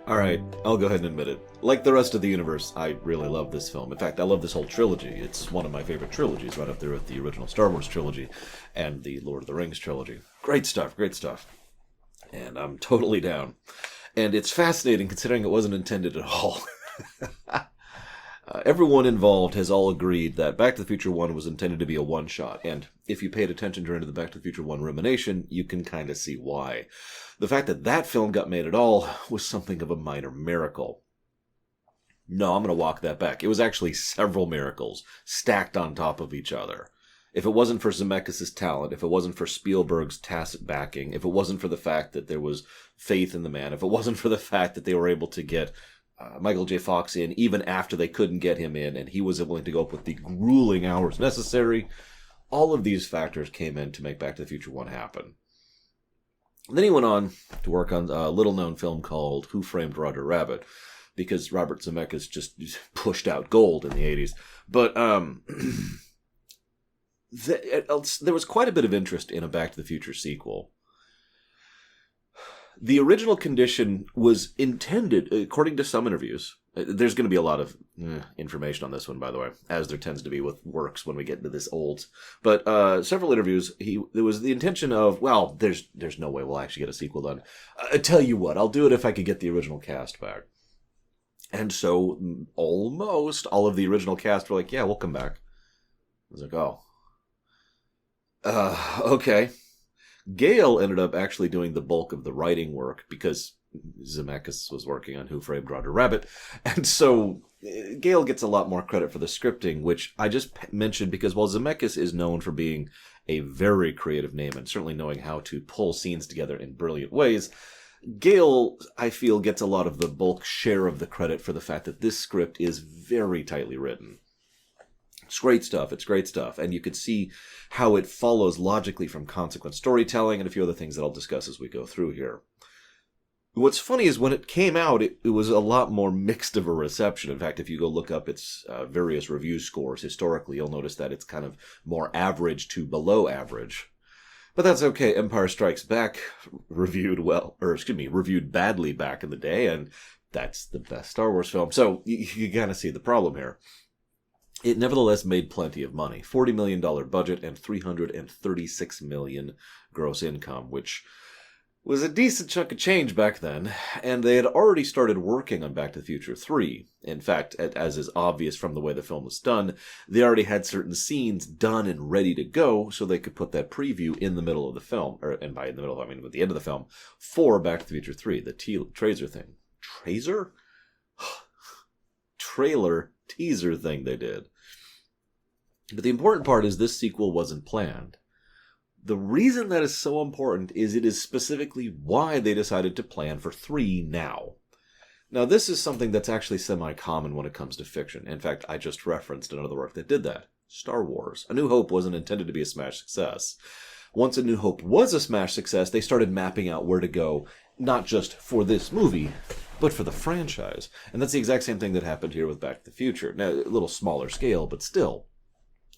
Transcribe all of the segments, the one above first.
Alright, I'll go ahead and admit it. Like the rest of the universe, I really love this film. In fact, I love this whole trilogy. It's one of my favorite trilogies, right up there with the original Star Wars trilogy and the Lord of the Rings trilogy. Great stuff, great stuff. And I'm totally down. And it's fascinating considering it wasn't intended at all. Everyone involved has all agreed that Back to the Future 1 was intended to be a one-shot, and if you paid attention during the Back to the Future 1 rumination, you can kind of see why. The fact that that film got made at all was something of a minor miracle. No, I'm going to walk that back. It was actually several miracles stacked on top of each other. If it wasn't for Zemeckis' talent, if it wasn't for Spielberg's tacit backing, if it wasn't for the fact that there was faith in the man, if it wasn't for the fact that they were able to get Michael J. Fox in even after they couldn't get him in, and he was willing to go up with the grueling hours necessary, all of these factors came in to make Back to the Future 1 happen. And then he went on to work on a little-known film called Who Framed Roger Rabbit, because Robert Zemeckis just pushed out gold in the 80s. But there was quite a bit of interest in a Back to the Future sequel. The original condition was intended, according to some interviews, there's going to be a lot of information on this one, by the way, as there tends to be with works when we get into this old. But several interviews, there was the intention of, well, there's no way we'll actually get a sequel done. I tell you what, I'll do it if I could get the original cast back. And so almost all of the original cast were like, yeah, we'll come back. I was like, oh. Okay. Gale ended up actually doing the bulk of the writing work because Zemeckis was working on Who Framed Roger Rabbit. And so Gale gets a lot more credit for the scripting, which I just mentioned because while Zemeckis is known for being a very creative name and certainly knowing how to pull scenes together in brilliant ways, Gale, I feel, gets a lot of the bulk share of the credit for the fact that this script is very tightly written. It's great stuff. It's great stuff. And you could see how it follows logically from consequent storytelling and a few other things that I'll discuss as we go through here. What's funny is when it came out, it was a lot more mixed of a reception. In fact, if you go look up its various review scores historically, you'll notice that it's kind of more average to below average. But that's okay. Empire Strikes Back reviewed badly back in the day, and that's the best Star Wars film. So you kind of see the problem here. It nevertheless made plenty of money. $40 million budget and $336 million gross income, which was a decent chunk of change back then, and they had already started working on Back to the Future 3. In fact, as is obvious from the way the film was done, they already had certain scenes done and ready to go, so they could put that preview in the middle of the film, and by in the middle, I mean at the end of the film, for Back to the Future 3, the Trazer thing. Trazer? Trailer teaser thing they did. But the important part is this sequel wasn't planned. The reason that is so important is it is specifically why they decided to plan for 3 now. Now, this is something that's actually semi-common when it comes to fiction. In fact, I just referenced another work that did that. Star Wars. A New Hope wasn't intended to be a smash success. Once A New Hope was a smash success, they started mapping out where to go, not just for this movie, but for the franchise. And that's the exact same thing that happened here with Back to the Future. Now, a little smaller scale, but still.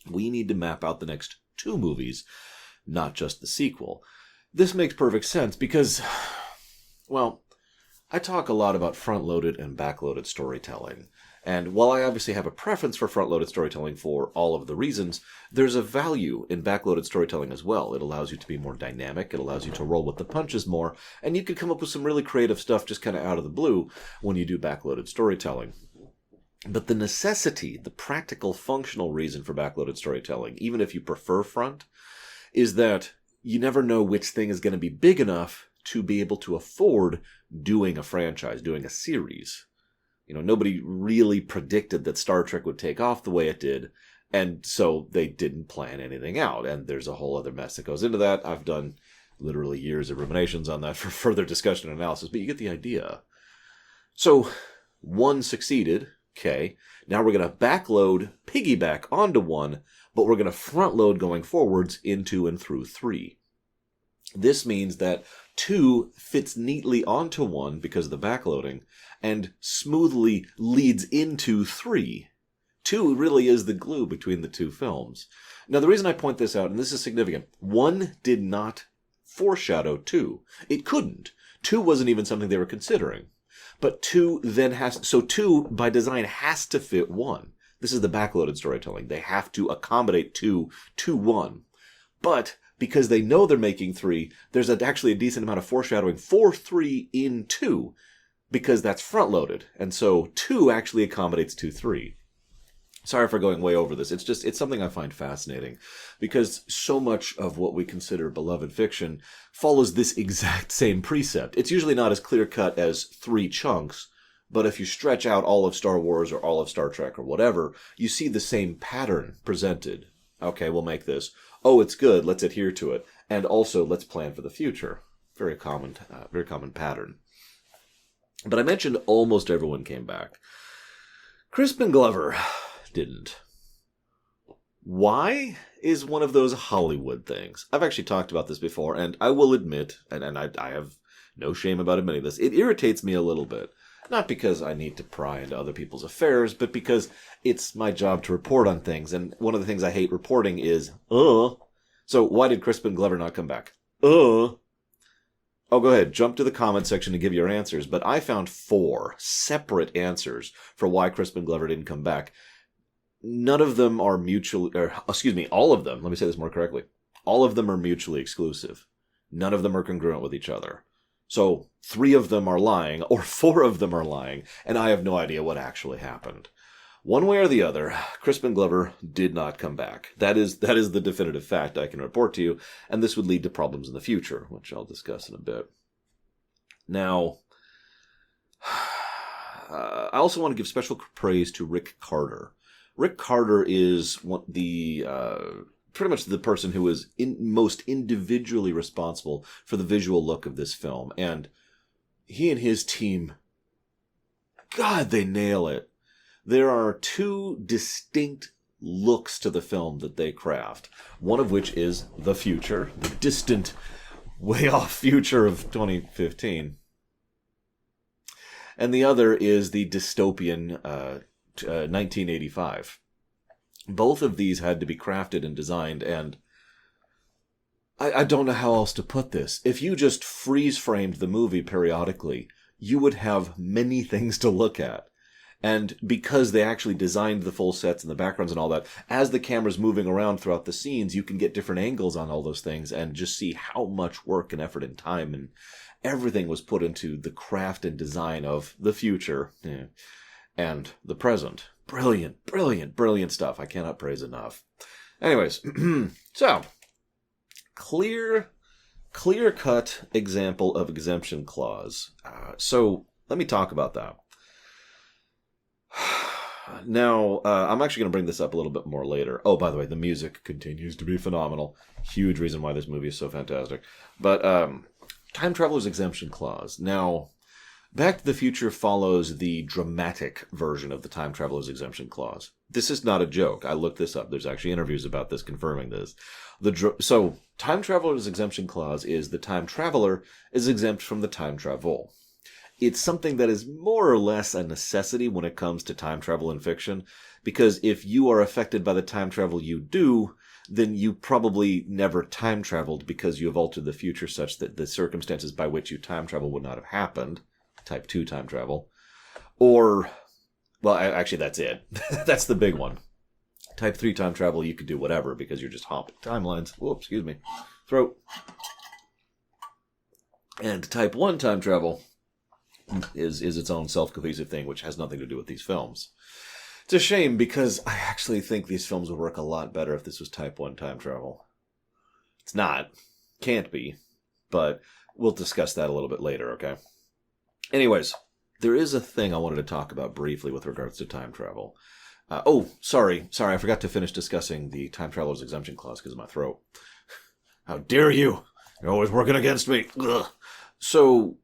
We need to map out the next 2 movies, not just the sequel. This makes perfect sense because, well, I talk a lot about front-loaded and back-loaded storytelling. And while I obviously have a preference for front-loaded storytelling for all of the reasons, there's a value in back-loaded storytelling as well. It allows you to be more dynamic, it allows you to roll with the punches more, and you can come up with some really creative stuff just kind of out of the blue when you do back-loaded storytelling. But the necessity, the practical, functional reason for backloaded storytelling, even if you prefer front, is that you never know which thing is going to be big enough to be able to afford doing a franchise, doing a series. You know, nobody really predicted that Star Trek would take off the way it did, and so they didn't plan anything out. And there's a whole other mess that goes into that. I've done literally years of ruminations on that for further discussion and analysis, but you get the idea. So, 1 succeeded. Okay, now we're going to backload, piggyback onto 1, but we're going to front load going forwards into and through 3. This means that 2 fits neatly onto 1 because of the backloading, and smoothly leads into 3. 2 really is the glue between the 2 films. Now, the reason I point this out, and this is significant, 1 did not foreshadow 2. It couldn't. 2 wasn't even something they were considering. But 2 then has... So 2, by design, has to fit 1. This is the backloaded storytelling. They have to accommodate 2 to 1. But because they know they're making 3, there's actually a decent amount of foreshadowing for 3 in 2, because that's front-loaded. And so 2 actually accommodates to 3. Sorry for going way over this. It's something I find fascinating, because so much of what we consider beloved fiction follows this exact same precept. It's usually not as clear-cut as 3 chunks, but if you stretch out all of Star Wars or all of Star Trek or whatever, you see the same pattern presented. Okay, we'll make this. Oh, it's good. Let's adhere to it. And also, let's plan for the future. Very common pattern. But I mentioned almost everyone came back. Crispin Glover didn't. Why is one of those Hollywood things. I've actually talked about this before, and I will admit, and I have no shame about admitting this, it irritates me a little bit. Not because I need to pry into other people's affairs, but because it's my job to report on things, and one of the things I hate reporting is, So why did Crispin Glover not come back? Oh, go ahead, jump to the comment section and give your answers, but I found 4 separate answers for why Crispin Glover didn't come back. None of them are all of them, let me say this more correctly. All of them are mutually exclusive. None of them are congruent with each other. So 3 of them are lying, or 4 of them are lying, and I have no idea what actually happened. One way or the other, Crispin Glover did not come back. That is the definitive fact I can report to you, and this would lead to problems in the future, which I'll discuss in a bit. Now, I also want to give special praise to Rick Carter. Rick Carter is pretty much the person who is most individually responsible for the visual look of this film. And he and his team, God, they nail it. There are 2 distinct looks to the film that they craft. One of which is the future, the distant, way off future of 2015. And the other is the dystopian 1985. Both of these had to be crafted and designed, and I don't know how else to put this. If you just freeze-framed the movie periodically, you would have many things to look at. And because they actually designed the full sets and the backgrounds and all that, as the camera's moving around throughout the scenes, you can get different angles on all those things and just see how much work and effort and time and everything was put into the craft and design of the future and the present. Brilliant, brilliant, brilliant stuff. I cannot praise enough. Anyways, so, clear-cut example of exemption clause. So, let me talk about that. Now, I'm actually going to bring this up a little bit more later. Oh, by the way, the music continues to be phenomenal. Huge reason why this movie is so fantastic. But, time traveler's exemption clause. Now, Back to the Future follows the dramatic version of the time traveler's exemption clause. This is not a joke. I looked this up. There's actually interviews about this confirming this. So, time traveler's exemption clause is the time traveler is exempt from the time travel. It's something that is more or less a necessity when it comes to time travel in fiction, because if you are affected by the time travel you do, then you probably never time traveled because you have altered the future such that the circumstances by which you time travel would not have happened. Type 2 time travel. Or, well, actually that's it. That's the big one. Type 3 time travel, you could do whatever because you're just hopping timelines. Whoops, excuse me. Throat. And type 1 time travel is its own self-cohesive thing, which has nothing to do with these films. It's a shame because I actually think these films would work a lot better if this was type 1 time travel. It's not. Can't be. But we'll discuss that a little bit later, okay? Anyways, there is a thing I wanted to talk about briefly with regards to time travel. Sorry, I forgot to finish discussing the time traveler's exemption clause because of my throat. How dare you? You're always working against me. Ugh. So,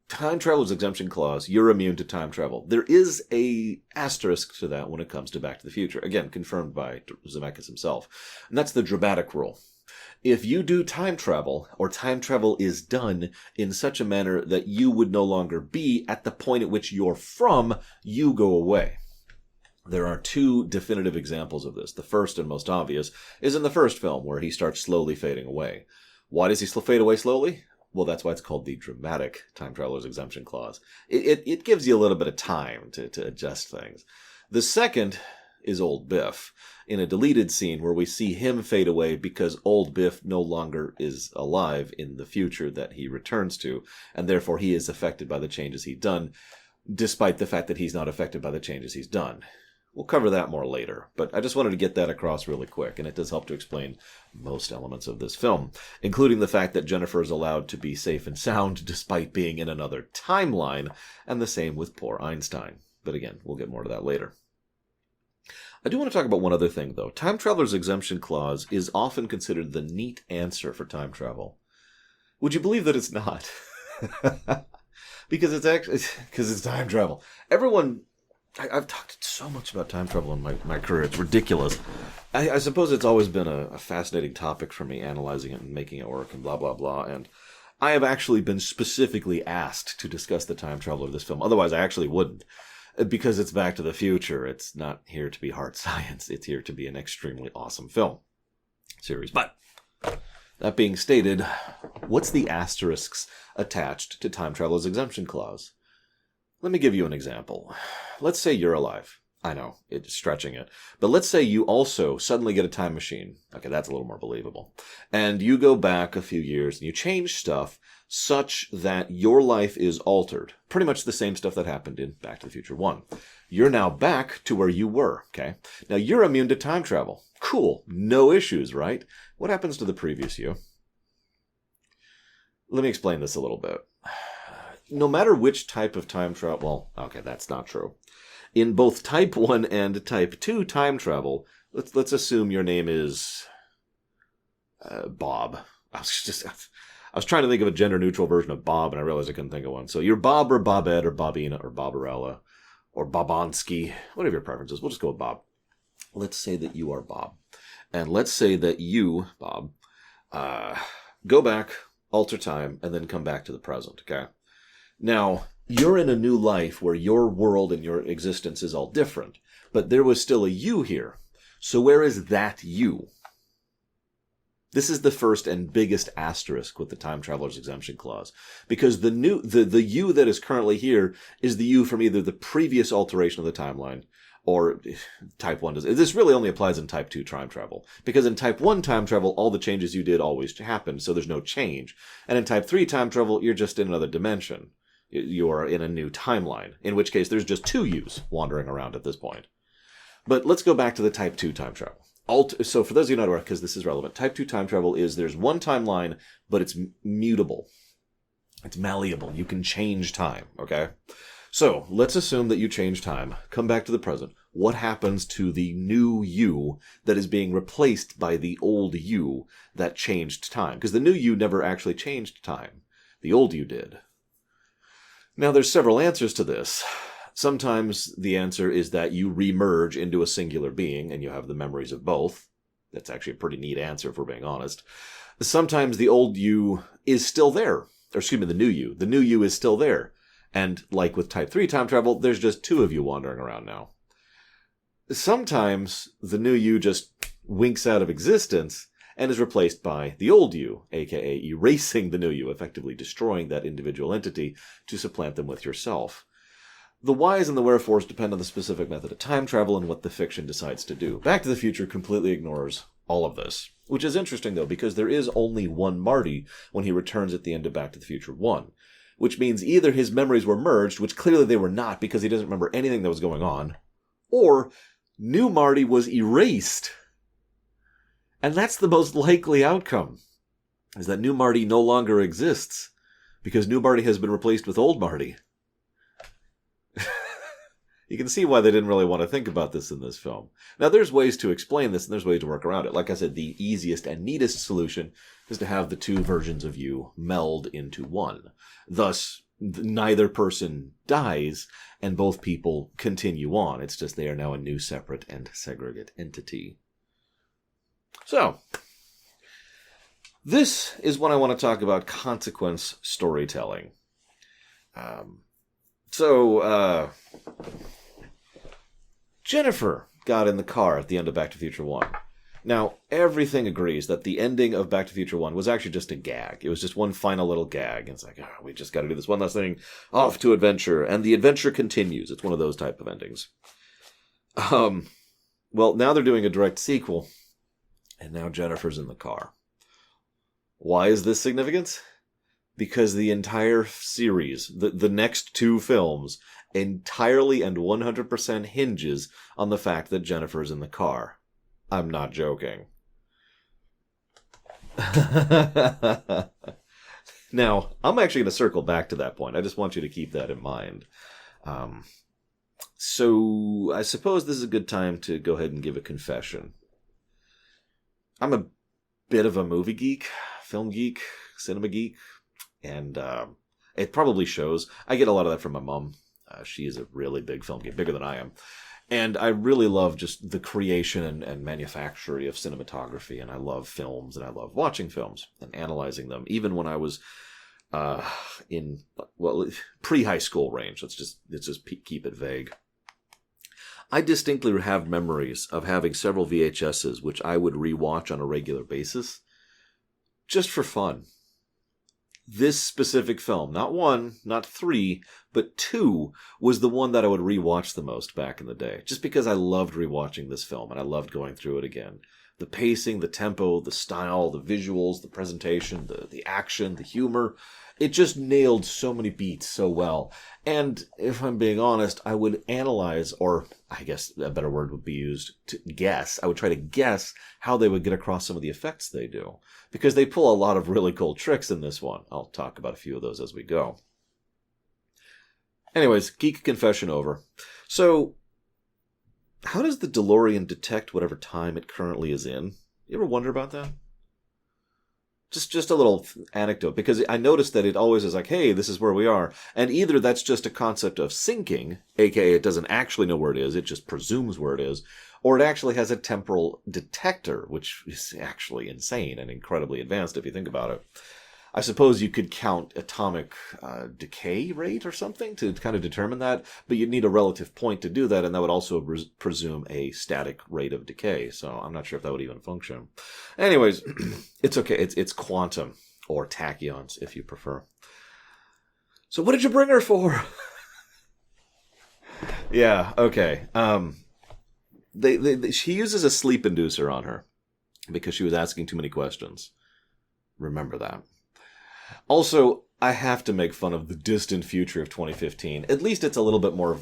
time traveler's exemption clause, you're immune to time travel. There is a asterisk to that when it comes to Back to the Future. Again, confirmed by Zemeckis himself. And that's the dramatic rule. If you do time travel, or time travel is done in such a manner that you would no longer be at the point at which you're from, you go away. There are 2 definitive examples of this. The first and most obvious is in the first film, where he starts slowly fading away. Why does he fade away slowly? Well, that's why it's called the dramatic time traveler's exemption clause. It gives you a little bit of time to adjust things. The second is old Biff, in a deleted scene where we see him fade away because old Biff no longer is alive in the future that he returns to, and therefore he is affected by the changes he's done, despite the fact that he's not affected by the changes he's done. We'll cover that more later, but I just wanted to get that across really quick, and it does help to explain most elements of this film, including the fact that Jennifer is allowed to be safe and sound despite being in another timeline, and the same with poor Einstein. But again, we'll get more to that later. I do want to talk about one other thing, though. Time Traveler's Exemption Clause is often considered the neat answer for time travel. Would you believe that it's not? Because it's time travel. I've talked so much about time travel in my career. It's ridiculous. I suppose it's always been a fascinating topic for me, analyzing it and making it work and blah, blah, blah. And I have actually been specifically asked to discuss the time travel of this film. Otherwise, I actually wouldn't. Because it's Back to the Future. It's not here to be hard science. It's here to be an extremely awesome film series. But that being stated, what's the asterisks attached to Time Traveler's Exemption Clause? Let me give you an example. Let's say you're alive. I know, it's stretching it. But let's say you also suddenly get a time machine. Okay, that's a little more believable. And you go back a few years and you change stuff such that your life is altered. Pretty much the same stuff that happened in Back to the Future 1. You're now back to where you were, okay? Now, you're immune to time travel. Cool. No issues, right? What happens to the previous you? Let me explain this a little bit. No matter which type of time travel... Well, okay, that's not true. In both Type 1 and Type 2 time travel, let's assume your name is... Bob. I was trying to think of a gender-neutral version of Bob, and I realized I couldn't think of one. So you're Bob or Bobette or Bobina or Barbarella or Bobonsky, whatever your preference is. We'll just go with Bob. Let's say that you are Bob. And let's say that you, Bob, go back, alter time, and then come back to the present, okay? Now, you're in a new life where your world and your existence is all different, but there was still a you here. So where is that you? This is the first and biggest asterisk with the Time Traveler's Exemption Clause, because the you that is currently here is the you from either the previous alteration of the timeline or Type 1 does. This really only applies in Type 2 time travel, because in Type 1 time travel, all the changes you did always happened, so there's no change. And in Type 3 time travel, you're just in another dimension. You're in a new timeline, in which case there's just two yous wandering around at this point. But let's go back to the Type 2 time travel. So for those of you not aware, because this is relevant, Type 2 time travel is there's one timeline, but it's mutable. It's malleable. You can change time, okay? So let's assume that you change time, come back to the present. What happens to the new you that is being replaced by the old you that changed time? Because the new you never actually changed time. The old you did. Now, there's several answers to this. Sometimes the answer is that you remerge into a singular being and you have the memories of both. That's actually a pretty neat answer, if we're being honest. Sometimes the old you is still there. Or excuse me, the new you. The new you is still there. And like with Type 3 time travel, there's just two of you wandering around now. Sometimes the new you just winks out of existence and is replaced by the old you, aka erasing the new you, effectively destroying that individual entity to supplant them with yourself. The whys and the wherefores depend on the specific method of time travel and what the fiction decides to do. Back to the Future completely ignores all of this, which is interesting, though, because there is only one Marty when he returns at the end of Back to the Future 1, which means either his memories were merged, which clearly they were not because he doesn't remember anything that was going on, or new Marty was erased. And that's the most likely outcome, is that new Marty no longer exists because new Marty has been replaced with old Marty. You can see why they didn't really want to think about this in this film. Now, there's ways to explain this, and there's ways to work around it. Like I said, the easiest and neatest solution is to have the two versions of you meld into one. Thus, neither person dies, and both people continue on. It's just they are now a new, separate, and segregate entity. So, this is when I want to talk about consequence storytelling. Jennifer got in the car at the end of Back to the Future 1. Now, everything agrees that the ending of Back to the Future 1 was actually just a gag. It was just one final little gag. It's like, we just got to do this one last thing. Off to adventure. And the adventure continues. It's one of those type of endings. Well, now they're doing a direct sequel. And now Jennifer's in the car. Why is this significant? Because the entire series, the next 2 films, entirely and 100% hinges on the fact that Jennifer's in the car. I'm not joking. Now, I'm actually going to circle back to that point. I just want you to keep that in mind. So, I suppose this is a good time to go ahead and give a confession. I'm a bit of a movie geek, film geek, cinema geek, and it probably shows. I get a lot of that from my mom. She is a really big film geek, bigger than I am. And I really love just the creation and manufacture of cinematography, and I love films, and I love watching films and analyzing them, even when I was in, well, pre-high school range. Let's just keep it vague. I distinctly have memories of having several VHSs, which I would rewatch on a regular basis, just for fun. This specific film, not 1, not 3, but 2, was the one that I would rewatch the most back in the day. Just because I loved rewatching this film, and I loved going through it again. The pacing, the tempo, the style, the visuals, the presentation, the action, the humor. It just nailed so many beats so well. And if I'm being honest, I would analyze, or I guess a better word would be used, to guess. I would try to guess how they would get across some of the effects they do. Because they pull a lot of really cool tricks in this one. I'll talk about a few of those as we go. Anyways, geek confession over. So, how does the DeLorean detect whatever time it currently is in? You ever wonder about that? Just a little anecdote, because I noticed that it always is like, hey, this is where we are. And either that's just a concept of syncing, aka it doesn't actually know where it is, it just presumes where it is, or it actually has a temporal detector, which is actually insane and incredibly advanced if you think about it. I suppose you could count atomic decay rate or something to kind of determine that, but you'd need a relative point to do that, and that would also presume a static rate of decay, so I'm not sure if that would even function. Anyways, it's okay. It's quantum, or tachyons, if you prefer. So what did you bring her for? Yeah, okay. She uses a sleep inducer on her because she was asking too many questions. Remember that. Also, I have to make fun of the distant future of 2015. At least it's a little bit more,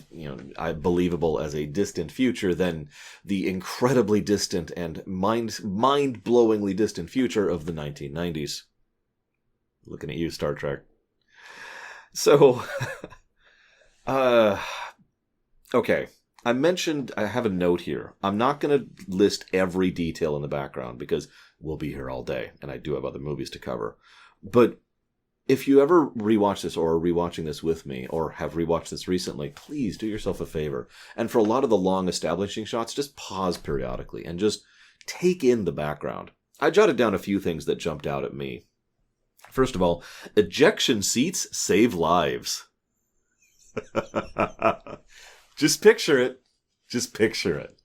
believable as a distant future than the incredibly distant and mind-blowingly distant future of the 1990s. Looking at you, Star Trek. So, okay. I have a note here. I'm not going to list every detail in the background because we'll be here all day, and I do have other movies to cover. But if you ever rewatch this or are rewatching this with me or have rewatched this recently, please do yourself a favor. And for a lot of the long establishing shots, just pause periodically and just take in the background. I jotted down a few things that jumped out at me. First of all, ejection seats save lives. Just picture it. Just picture it.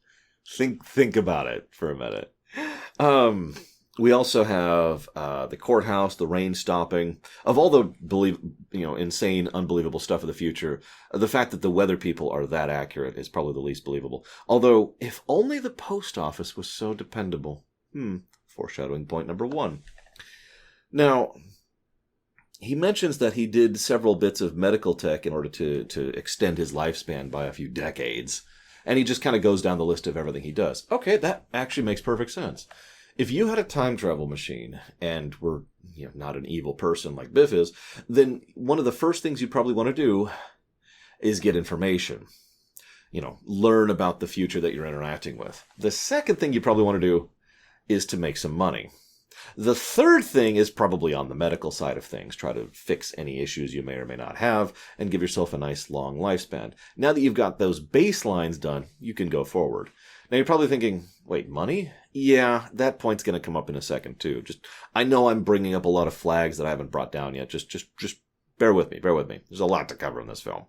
Think about it for a minute. We also have the courthouse, the rain stopping. Of all the insane, unbelievable stuff of the future, the fact that the weather people are that accurate is probably the least believable. Although, if only the post office was so dependable. Foreshadowing point number 1. Now, he mentions that he did several bits of medical tech in order to extend his lifespan by a few decades. And he just kind of goes down the list of everything he does. Okay, that actually makes perfect sense. If you had a time travel machine and were not an evil person like Biff is, then one of the first things you'd probably want to do is get information. Learn about the future that you're interacting with. The second thing you probably want to do is to make some money. The third thing is probably on the medical side of things. Try to fix any issues you may or may not have and give yourself a nice long lifespan. Now that you've got those baselines done, you can go forward. Now you're probably thinking, wait, money? Yeah, that point's going to come up in a second too. I know I'm bringing up a lot of flags that I haven't brought down yet. Just bear with me. There's a lot to cover in this film.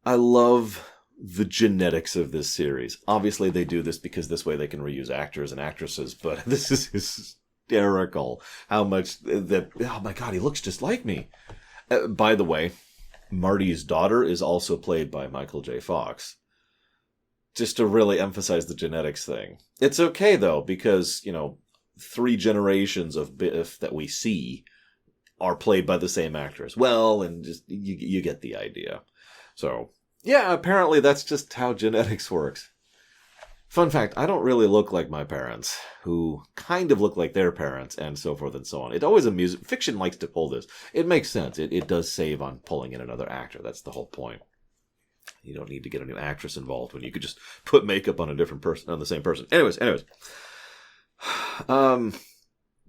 I love the genetics of this series. Obviously, they do this because this way they can reuse actors and actresses, but this is hysterical how much that, oh my god, he looks just like me. By the way, Marty's daughter is also played by Michael J. Fox. Just to really emphasize the genetics thing. It's okay, though, because, 3 generations of Biff that we see are played by the same actress. Well, and just you get the idea. So, yeah, apparently that's just how genetics works. Fun fact, I don't really look like my parents, who kind of look like their parents, and so forth and so on. It always amuses... Fiction likes to pull this. It makes sense. It does save on pulling in another actor. That's the whole point. You don't need to get a new actress involved when you could just put makeup on a different person, on the same person. Anyways.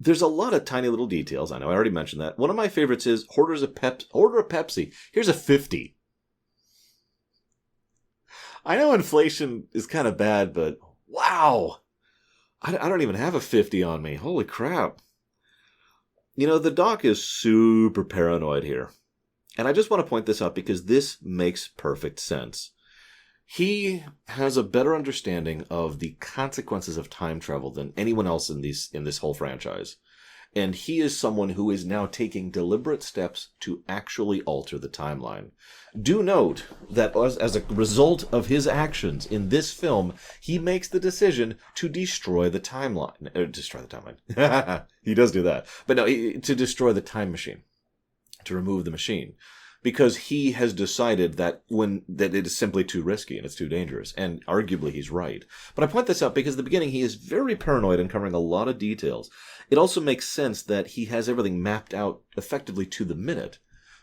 There's a lot of tiny little details. I know I already mentioned that. One of my favorites is order a Pepsi. Here's a 50. I know inflation is kind of bad, but wow. I don't even have a 50 on me. Holy crap. The doc is super paranoid here. And I just want to point this out because this makes perfect sense. He has a better understanding of the consequences of time travel than anyone else in this whole franchise. And he is someone who is now taking deliberate steps to actually alter the timeline. Do note that as a result of his actions in this film, he makes the decision to destroy the timeline. Destroy the timeline. He does do that. But no, to destroy the time machine. To remove the machine. Because he has decided that it is simply too risky and it's too dangerous. And arguably he's right. But I point this out because at the beginning he is very paranoid and covering a lot of details. It also makes sense that he has everything mapped out effectively to the minute.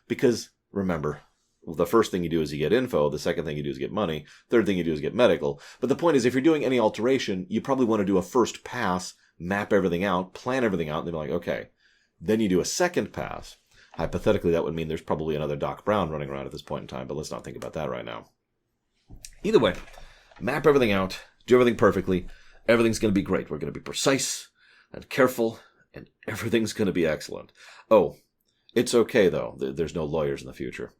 Because, remember, the first thing you do is you get info. The second thing you do is get money. Third thing you do is get medical. But the point is, if you're doing any alteration, you probably want to do a first pass, map everything out, plan everything out, and then be like, okay. Then you do a second pass. Hypothetically, that would mean there's probably another Doc Brown running around at this point in time, but let's not think about that right now. Either way, map everything out, do everything perfectly. Everything's going to be great. We're going to be precise and careful, and everything's going to be excellent. Oh, it's okay, though. There's no lawyers in the future.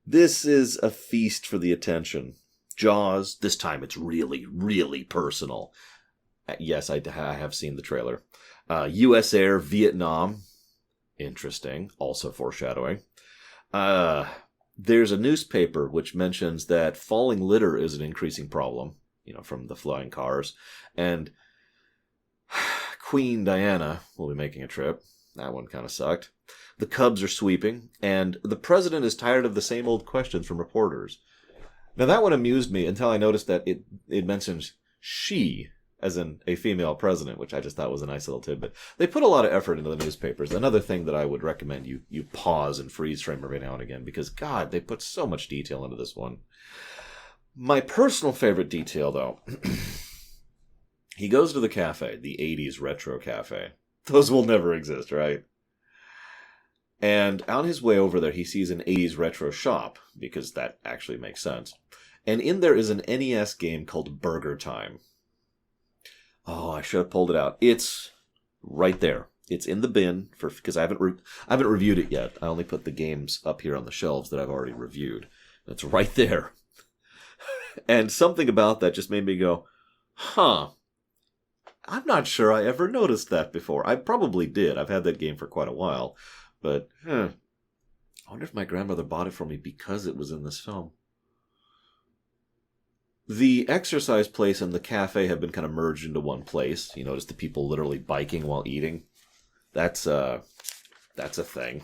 This is a feast for the attention. Jaws, this time it's really, really personal. Yes, I have seen the trailer. U.S. Air, Vietnam. Interesting. Also foreshadowing. There's a newspaper which mentions that falling litter is an increasing problem, from the flying cars. And Queen Diana will be making a trip. That one kind of sucked. The Cubs are sweeping. And the president is tired of the same old questions from reporters. Now, that one amused me until I noticed that it mentions she, as in a female president, which I just thought was a nice little tidbit. They put a lot of effort into the newspapers. Another thing that I would recommend you pause and freeze frame every now and again, because, God, they put so much detail into this one. My personal favorite detail, though, he goes to the cafe, the 80s retro cafe. Those will never exist, right? And on his way over there, he sees an 80s retro shop, because that actually makes sense. And in there is an NES game called Burger Time. Oh, I should have pulled it out. It's right there. It's in the bin because I haven't reviewed it yet. I only put the games up here on the shelves that I've already reviewed. It's right there. And something about that just made me go, huh. I'm not sure I ever noticed that before. I probably did. I've had that game for quite a while. But, I wonder if my grandmother bought it for me because it was in this film. The exercise place and the cafe have been kind of merged into one place. You notice the people literally biking while eating. That's a thing.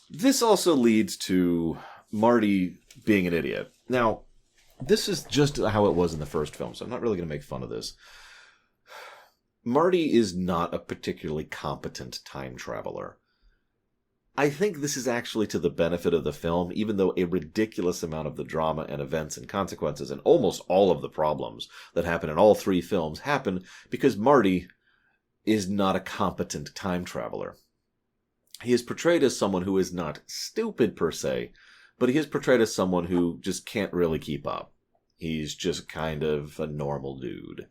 This also leads to Marty being an idiot. Now, this is just how it was in the first film, so I'm not really going to make fun of this. Marty is not a particularly competent time traveler. I think this is actually to the benefit of the film, even though a ridiculous amount of the drama and events and consequences and almost all of the problems that happen in all 3 films happen because Marty is not a competent time traveler. He is portrayed as someone who is not stupid per se, but he is portrayed as someone who just can't really keep up. He's just kind of a normal dude.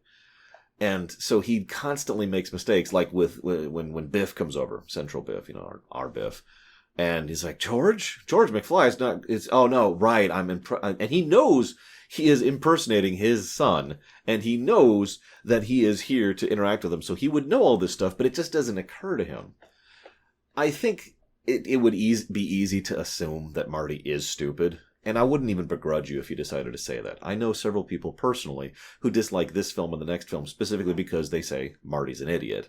And so he constantly makes mistakes, like with when Biff comes over, Central Biff, our Biff. And he's like, George McFly is not, oh no, right, and he knows he is impersonating his son, and he knows that he is here to interact with him, so he would know all this stuff, but it just doesn't occur to him. I think it would be easy to assume that Marty is stupid, and I wouldn't even begrudge you if you decided to say that. I know several people personally who dislike this film and the next film specifically because they say Marty's an idiot.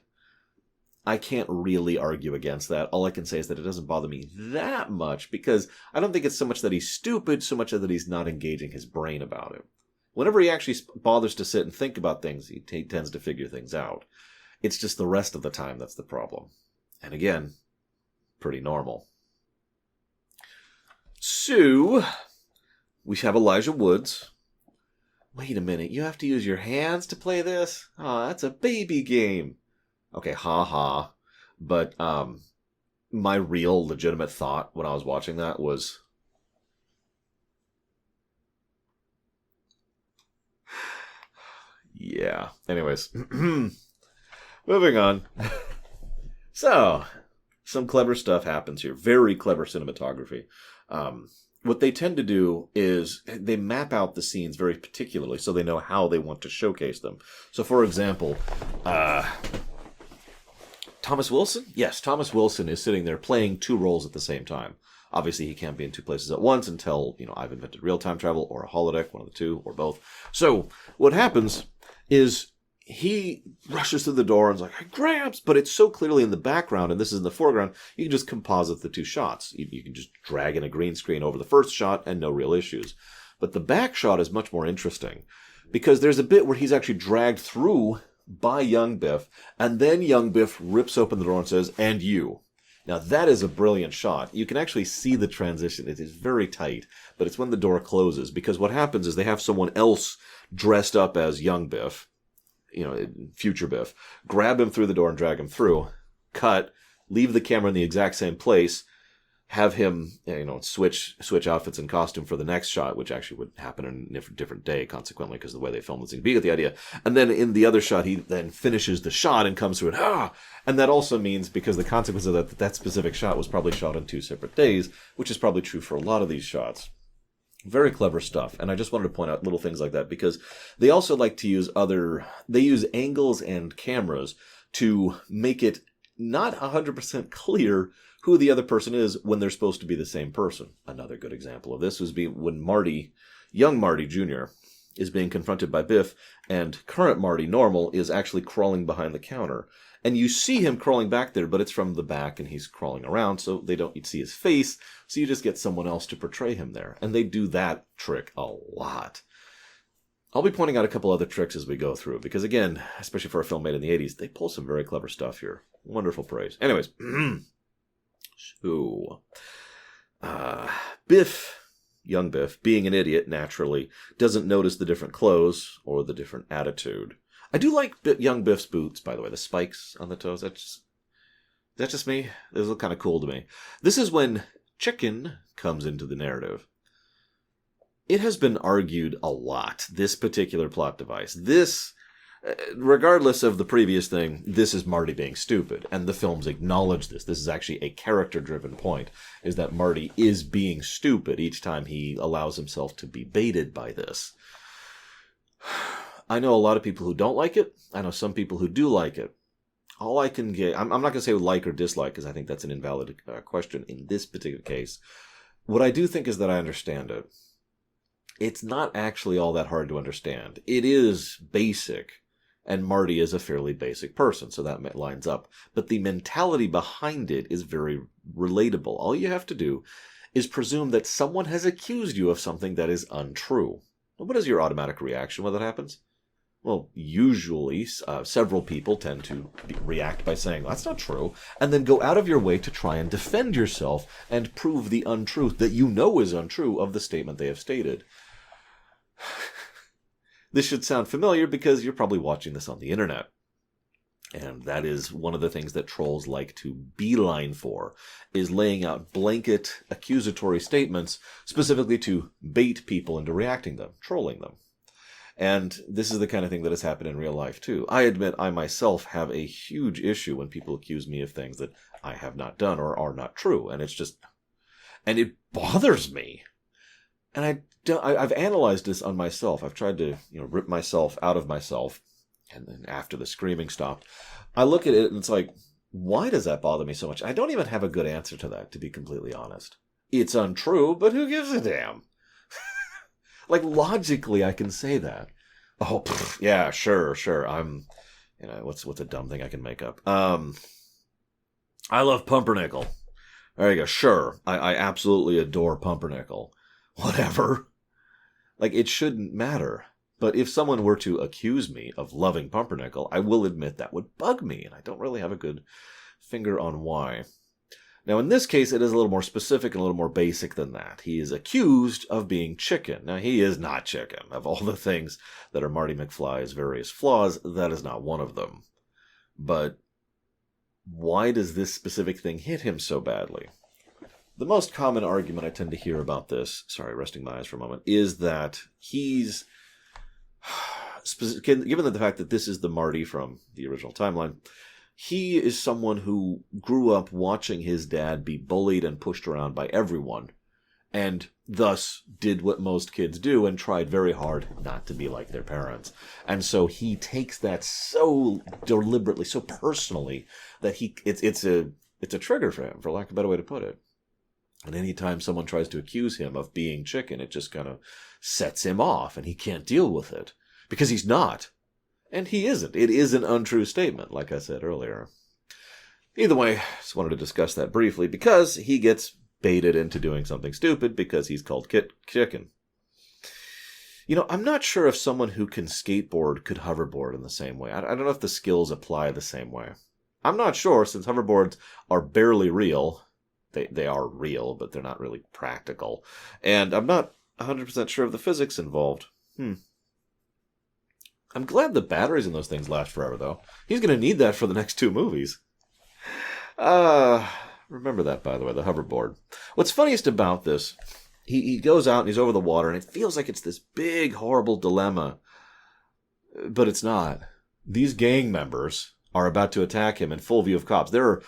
I can't really argue against that. All I can say is that it doesn't bother me that much because I don't think it's so much that he's stupid, so much that he's not engaging his brain about it. Whenever he actually bothers to sit and think about things, he tends to figure things out. It's just the rest of the time that's the problem. And again, pretty normal. So, we have Elijah Woods. Wait a minute, you have to use your hands to play this? Oh, that's a baby game. Okay, haha. But my real legitimate thought when I was watching that was, yeah. Anyways, moving on. So, some clever stuff happens here. Very clever cinematography. What they tend to do is they map out the scenes very particularly so they know how they want to showcase them. So, for example, Thomas Wilson? Yes, Thomas Wilson is sitting there playing two roles at the same time. Obviously, he can't be in two places at once until, I've invented real-time travel or a holodeck, one of the two, or both. So, what happens is he rushes through the door and is like, Gramps! But it's so clearly in the background, and this is in the foreground, you can just composite the two shots. You can just drag in a green screen over the first shot and no real issues. But the back shot is much more interesting, because there's a bit where he's actually dragged through by young Biff, and then young Biff rips open the door and says, and you. Now that is a brilliant shot. You can actually see the transition. It is very tight, but it's when the door closes, because what happens is they have someone else dressed up as young Biff, future Biff, grab him through the door and drag him through, cut, leave the camera in the exact same place, have him, switch outfits and costume for the next shot, which actually would happen in a different day, consequently, because of the way they filmed this thing. But you get the idea. And then in the other shot, he then finishes the shot and comes through and, And that also means, because the consequence of that specific shot was probably shot on 2 separate days, which is probably true for a lot of these shots. Very clever stuff. And I just wanted to point out little things like that, because they also like to use they use angles and cameras to make it not 100% clear who the other person is when they're supposed to be the same person. Another good example of this was when young Marty Jr. is being confronted by Biff, and current Marty, normal, is actually crawling behind the counter. And you see him crawling back there, but it's from the back and he's crawling around, so you'd see his face, so you just get someone else to portray him there. And they do that trick a lot. I'll be pointing out a couple other tricks as we go through, because again, especially for a film made in the 80s, they pull some very clever stuff here. Wonderful praise. Anyways, so, young Biff, being an idiot, naturally, doesn't notice the different clothes or the different attitude. I do like young Biff's boots, by the way, the spikes on the toes. Is that just me? Those look kind of cool to me. This is when chicken comes into the narrative. It has been argued a lot, this particular plot device. This, regardless of the previous thing, this is Marty being stupid, and the films acknowledge this. This is actually a character-driven point, is that Marty is being stupid each time he allows himself to be baited by this. I know a lot of people who don't like it. I know some people who do like it. All I can get, I'm not going to say like or dislike, because I think that's an invalid question in this particular case. What I do think is that I understand it. It's not actually all that hard to understand. It is basic, and Marty is a fairly basic person, so that lines up. But the mentality behind it is very relatable. All you have to do is presume that someone has accused you of something that is untrue. What is your automatic reaction when that happens? Well, usually several people tend to react by saying, that's not true, and then go out of your way to try and defend yourself and prove the untruth that you know is untrue of the statement they have stated. This should sound familiar because you're probably watching this on the internet. And that is one of the things that trolls like to beeline for, is laying out blanket accusatory statements specifically to bait people into reacting them, trolling them. And this is the kind of thing that has happened in real life, too. I admit I myself have a huge issue when people accuse me of things that I have not done or are not true. And it's just... And it bothers me. And I've analyzed this on myself. I've tried to, rip myself out of myself. And then after the screaming stopped, I look at it and it's like, why does that bother me so much? I don't even have a good answer to that, to be completely honest. It's untrue, but who gives a damn? Like, logically, I can say that. Oh, yeah, sure. I'm, what's a dumb thing I can make up? I love pumpernickel. There you go. Sure, I absolutely adore pumpernickel. Whatever. Like, it shouldn't matter. But if someone were to accuse me of loving pumpernickel, I will admit that would bug me, and I don't really have a good finger on why. Now, in this case, it is a little more specific and a little more basic than that. He is accused of being chicken. Now, he is not chicken. Of all the things that are Marty McFly's various flaws, that is not one of them. But why does this specific thing hit him so badly? The most common argument I tend to hear about this, sorry, resting my eyes for a moment, is that he's, given the fact that this is the Marty from the original timeline, he is someone who grew up watching his dad be bullied and pushed around by everyone, and thus did what most kids do and tried very hard not to be like their parents. And so he takes that so deliberately, so personally, that it's a trigger for him, for lack of a better way to put it. And anytime someone tries to accuse him of being chicken, it just kind of sets him off, and he can't deal with it. Because he's not. And he isn't. It is an untrue statement, like I said earlier. Either way, just wanted to discuss that briefly, because he gets baited into doing something stupid because he's called chicken. I'm not sure if someone who can skateboard could hoverboard in the same way. I don't know if the skills apply the same way. I'm not sure, since hoverboards are barely real. They are real, but they're not really practical. And I'm not 100% sure of the physics involved. I'm glad the batteries in those things last forever, though. He's going to need that for the next 2 movies. Remember that, by the way, the hoverboard. What's funniest about this, he goes out and he's over the water, and it feels like it's this big, horrible dilemma. But it's not. These gang members are about to attack him in full view of cops. There are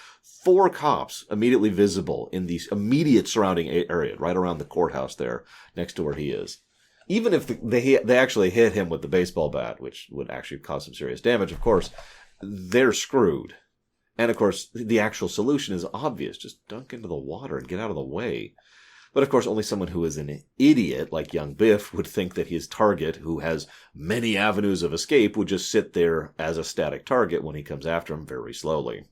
4 cops immediately visible in the immediate surrounding area, right around the courthouse there, next to where he is. Even if they actually hit him with the baseball bat, which would actually cause some serious damage, of course, they're screwed. And, of course, the actual solution is obvious. Just dunk into the water and get out of the way. But, of course, only someone who is an idiot, like young Biff, would think that his target, who has many avenues of escape, would just sit there as a static target when he comes after him very slowly.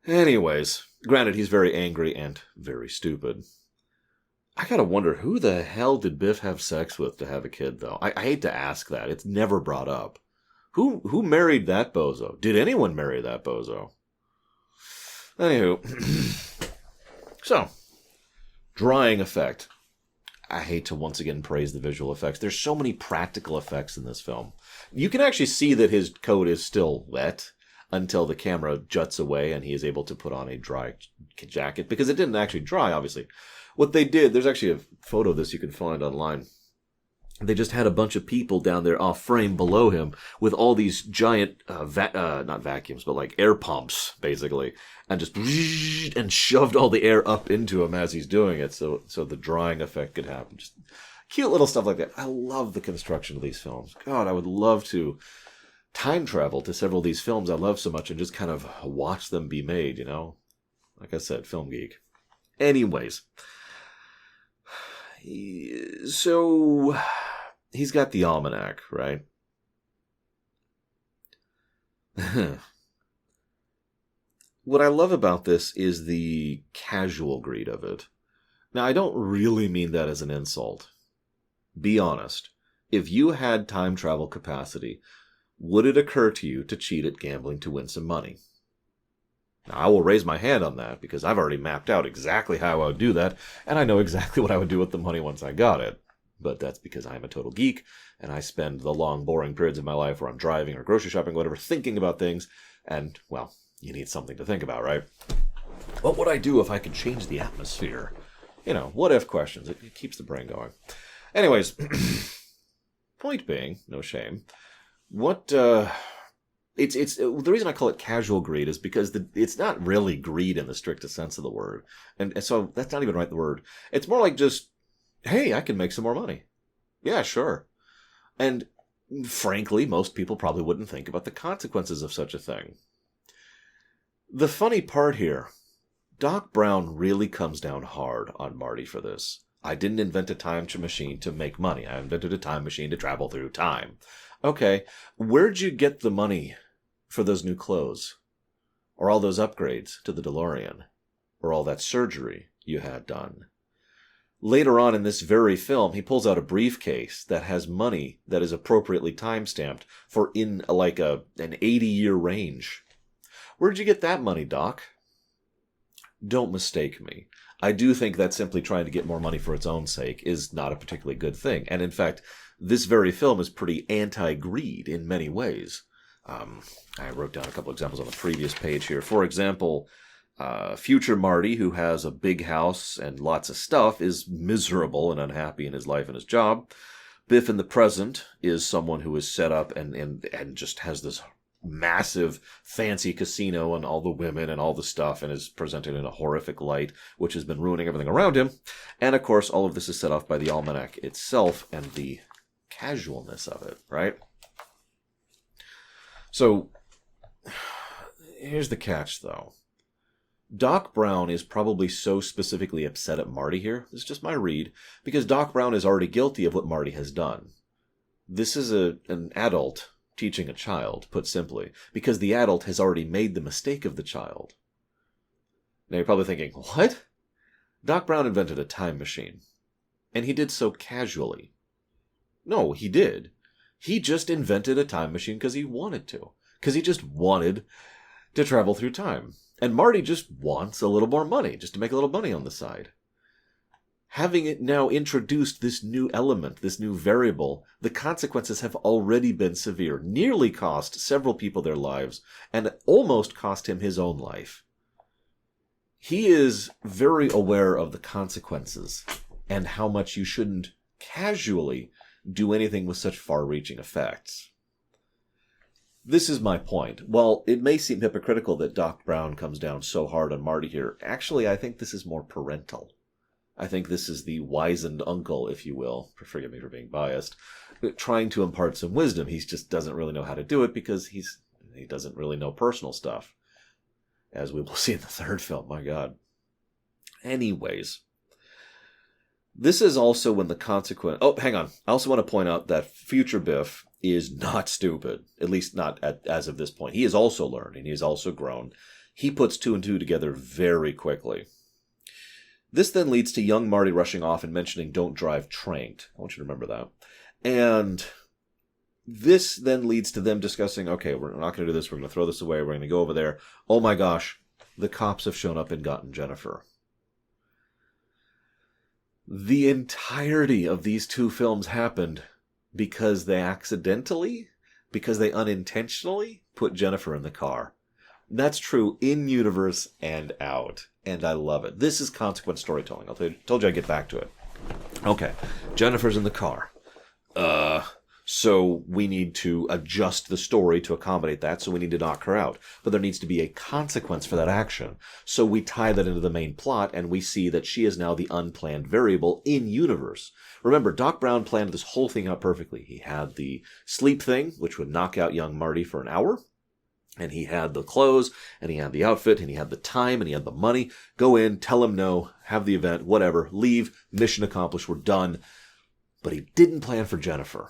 Anyways, granted, he's very angry and very stupid. I gotta wonder, who the hell did Biff have sex with to have a kid, though? I hate to ask that. It's never brought up. Who married that bozo? Did anyone marry that bozo? Anywho. So, drying effect. I hate to once again praise the visual effects. There's so many practical effects in this film. You can actually see that his coat is still wet until the camera juts away and he is able to put on a dry jacket, because it didn't actually dry, obviously. What they did, there's actually a photo of this you can find online. They just had a bunch of people down there off frame below him with all these giant, not vacuums, but like air pumps, basically, and just and shoved all the air up into him as he's doing it, so the drying effect could happen. Just cute little stuff like that. I love the construction of these films. God, I would love to time travel to several of these films I love so much and just kind of watch them be made, Like I said, film geek. Anyways. So, he's got the almanac, right? What I love about this is the casual greed of it. Now, I don't really mean that as an insult. Be honest. If you had time travel capacity, would it occur to you to cheat at gambling to win some money? Now, I will raise my hand on that, because I've already mapped out exactly how I would do that, and I know exactly what I would do with the money once I got it. But that's because I'm a total geek, and I spend the long, boring periods of my life where I'm driving or grocery shopping, whatever, thinking about things, and, well, you need something to think about, right? What would I do if I could change the atmosphere? What if questions. It keeps the brain going. Anyways, Point being, no shame. What it's the reason I call it casual greed is because it's not really greed in the strictest sense of the word, and so that's not even right the word. It's more like just, hey, I can make some more money. Yeah, sure. And frankly, most people probably wouldn't think about the consequences of such a thing. The funny part here, Doc Brown really comes down hard on Marty for this. I didn't invent a time machine to make money. I invented a time machine to travel through time. Okay, where'd you get the money for those new clothes? Or all those upgrades to the DeLorean? Or all that surgery you had done? Later on in this very film, he pulls out a briefcase that has money that is appropriately time-stamped for in like an 80-year range. Where'd you get that money, Doc? Don't mistake me. I do think that simply trying to get more money for its own sake is not a particularly good thing. And in fact, this very film is pretty anti-greed in many ways. I wrote down a couple examples on the previous page here. For example, future Marty, who has a big house and lots of stuff, is miserable and unhappy in his life and his job. Biff in the present is someone who is set up and just has this massive fancy casino and all the women and all the stuff and is presented in a horrific light, which has been ruining everything around him. And of course, all of this is set off by the almanac itself and the casualness of it, right? So, here's the catch, though. Doc Brown is probably so specifically upset at Marty here, this is just my read, because Doc Brown is already guilty of what Marty has done. This is an adult teaching a child, put simply, because the adult has already made the mistake of the child. Now you're probably thinking, what? Doc Brown invented a time machine, and he did so casually. No, he did. He just invented a time machine because he wanted to, because he just wanted to travel through time. And Marty just wants a little more money, just to make a little money on the side. Having it now introduced this new element, this new variable, the consequences have already been severe, nearly cost several people their lives, and almost cost him his own life. He is very aware of the consequences and how much you shouldn't casually do anything with such far-reaching effects. This is my point. While it may seem hypocritical that Doc Brown comes down so hard on Marty here, actually I think this is more parental. I think this is the wizened uncle, if you will, forgive me for being biased, trying to impart some wisdom. He just doesn't really know how to do it because he doesn't really know personal stuff, as we will see in the third film, my God. Anyways, this is also when the consequence... Oh, hang on. I also want to point out that future Biff is not stupid, at least not as of this point. He has also learned, and he has also grown. He puts two and two together very quickly. This then leads to young Marty rushing off and mentioning, don't drive tranked. I want you to remember that. And this then leads to them discussing, okay, we're not going to do this. We're going to throw this away. We're going to go over there. Oh my gosh, the cops have shown up and gotten Jennifer. The entirety of these two films happened because they unintentionally put Jennifer in the car. That's true in universe and out. And I love it. This is consequent storytelling. Told you I'd get back to it. Okay. Jennifer's in the car. So we need to adjust the story to accommodate that, so we need to knock her out. But there needs to be a consequence for that action. So we tie that into the main plot, and we see that she is now the unplanned variable in universe. Remember, Doc Brown planned this whole thing out perfectly. He had the sleep thing, which would knock out young Marty for an hour. And he had the clothes, and he had the outfit, and he had the time, and he had the money. Go in, tell him no, have the event, whatever, leave, mission accomplished, we're done. But he didn't plan for Jennifer.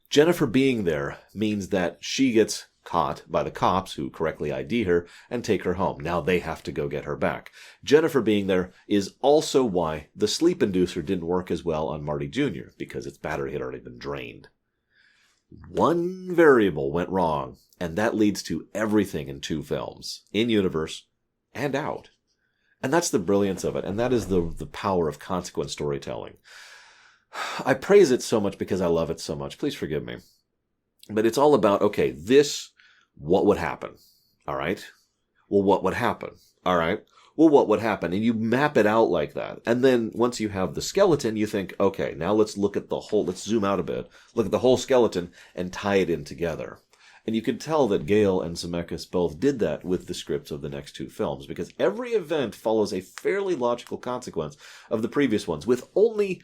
Jennifer being there means that she gets caught by the cops who correctly ID her and take her home. Now they have to go get her back. Jennifer being there is also why the sleep inducer didn't work as well on Marty Jr., because its battery had already been drained. One variable went wrong, and that leads to everything in two films, in universe and out. And that's the brilliance of it, and that is the power of consequent storytelling. I praise it so much because I love it so much. Please forgive me. But it's all about, okay, what would happen? All right. Well, what would happen? All right. well, what would happen? And you map it out like that. And then once you have the skeleton, you think, okay, now let's look at the whole, let's zoom out a bit, look at the whole skeleton and tie it in together. And you could tell that Gale and Zemeckis both did that with the scripts of the next two films, because every event follows a fairly logical consequence of the previous ones, with only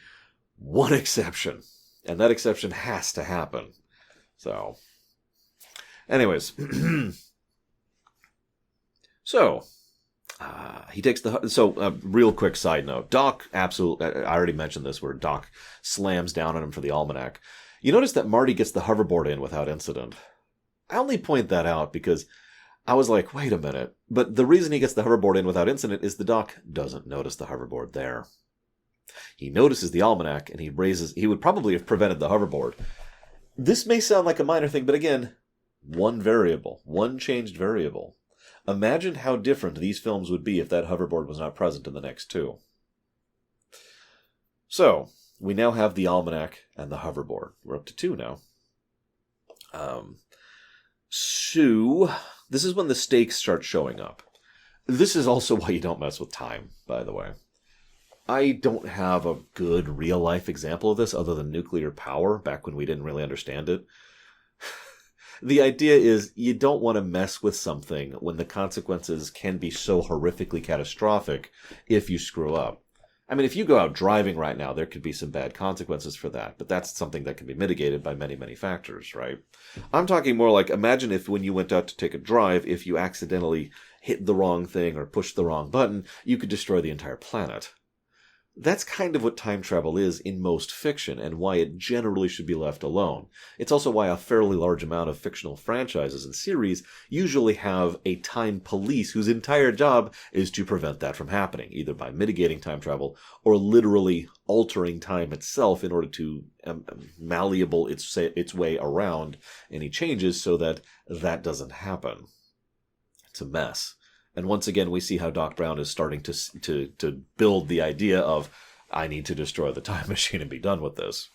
one exception. And that exception has to happen. So, anyways. He takes the... real quick side note. Doc, absolutely... I already mentioned this, where Doc slams down on him for the almanac. You notice that Marty gets the hoverboard in without incident. I only point that out because I was like, wait a minute. But the reason he gets the hoverboard in without incident is the Doc doesn't notice the hoverboard there. He notices the almanac, and he would probably have prevented the hoverboard. This may sound like a minor thing, but again, one changed variable. Imagine how different these films would be if that hoverboard was not present in the next two. So, we now have the almanac and the hoverboard. We're up to two now. So, this is when the stakes start showing up. This is also why you don't mess with time, by the way. I don't have a good real-life example of this other than nuclear power, back when we didn't really understand it. The idea is you don't want to mess with something when the consequences can be so horrifically catastrophic if you screw up. I mean, if you go out driving right now, there could be some bad consequences for that, but that's something that can be mitigated by many, many factors, right? I'm talking more like, imagine if when you went out to take a drive, if you accidentally hit the wrong thing or pushed the wrong button, you could destroy the entire planet. That's kind of what time travel is in most fiction, and why it generally should be left alone. It's also why a fairly large amount of fictional franchises and series usually have a time police whose entire job is to prevent that from happening, either by mitigating time travel or literally altering time itself in order to malleable its way around any changes so that that doesn't happen. It's a mess. And once again, we see how Doc Brown is starting to build the idea of, I need to destroy the time machine and be done with this.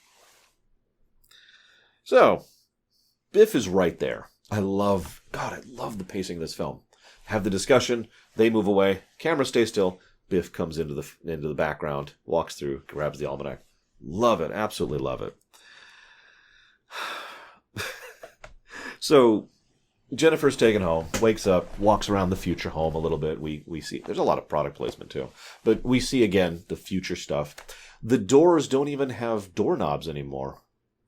So, Biff is right there. I love the pacing of this film. Have the discussion, they move away, camera stays still, Biff comes into the background, walks through, grabs the almanac. Love it, absolutely love it. So, Jennifer's taken home, wakes up, walks around the future home a little bit. We see, there's a lot of product placement too, but we see again the future stuff. The doors don't even have doorknobs anymore.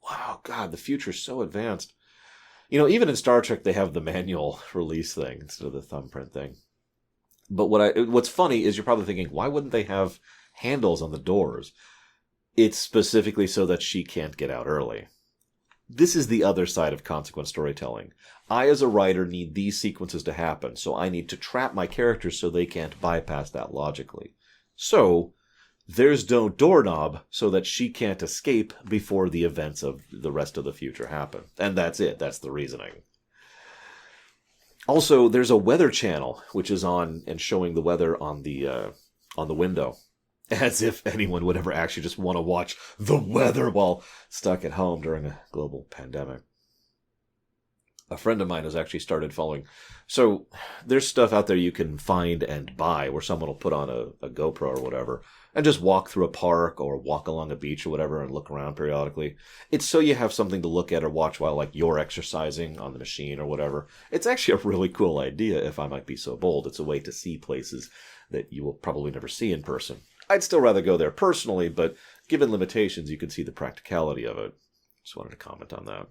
Wow, God, the future's so advanced. You know, even in Star Trek, they have the manual release thing instead of the thumbprint thing. But what's funny is you're probably thinking, why wouldn't they have handles on the doors? It's specifically so that she can't get out early. This is the other side of consequence storytelling. I, as a writer, need these sequences to happen, so I need to trap my characters so they can't bypass that logically. So, there's no doorknob so that she can't escape before the events of the rest of the future happen. And that's it. That's the reasoning. Also, there's a weather channel, which is on and showing the weather on the window. As if anyone would ever actually just want to watch the weather while stuck at home during a global pandemic. A friend of mine has actually started following. So there's stuff out there you can find and buy where someone will put on a GoPro or whatever and just walk through a park or walk along a beach or whatever and look around periodically. It's so you have something to look at or watch while like you're exercising on the machine or whatever. It's actually a really cool idea, if I might be so bold. It's a way to see places that you will probably never see in person. I'd still rather go there personally, but given limitations, you can see the practicality of it. Just wanted to comment on that.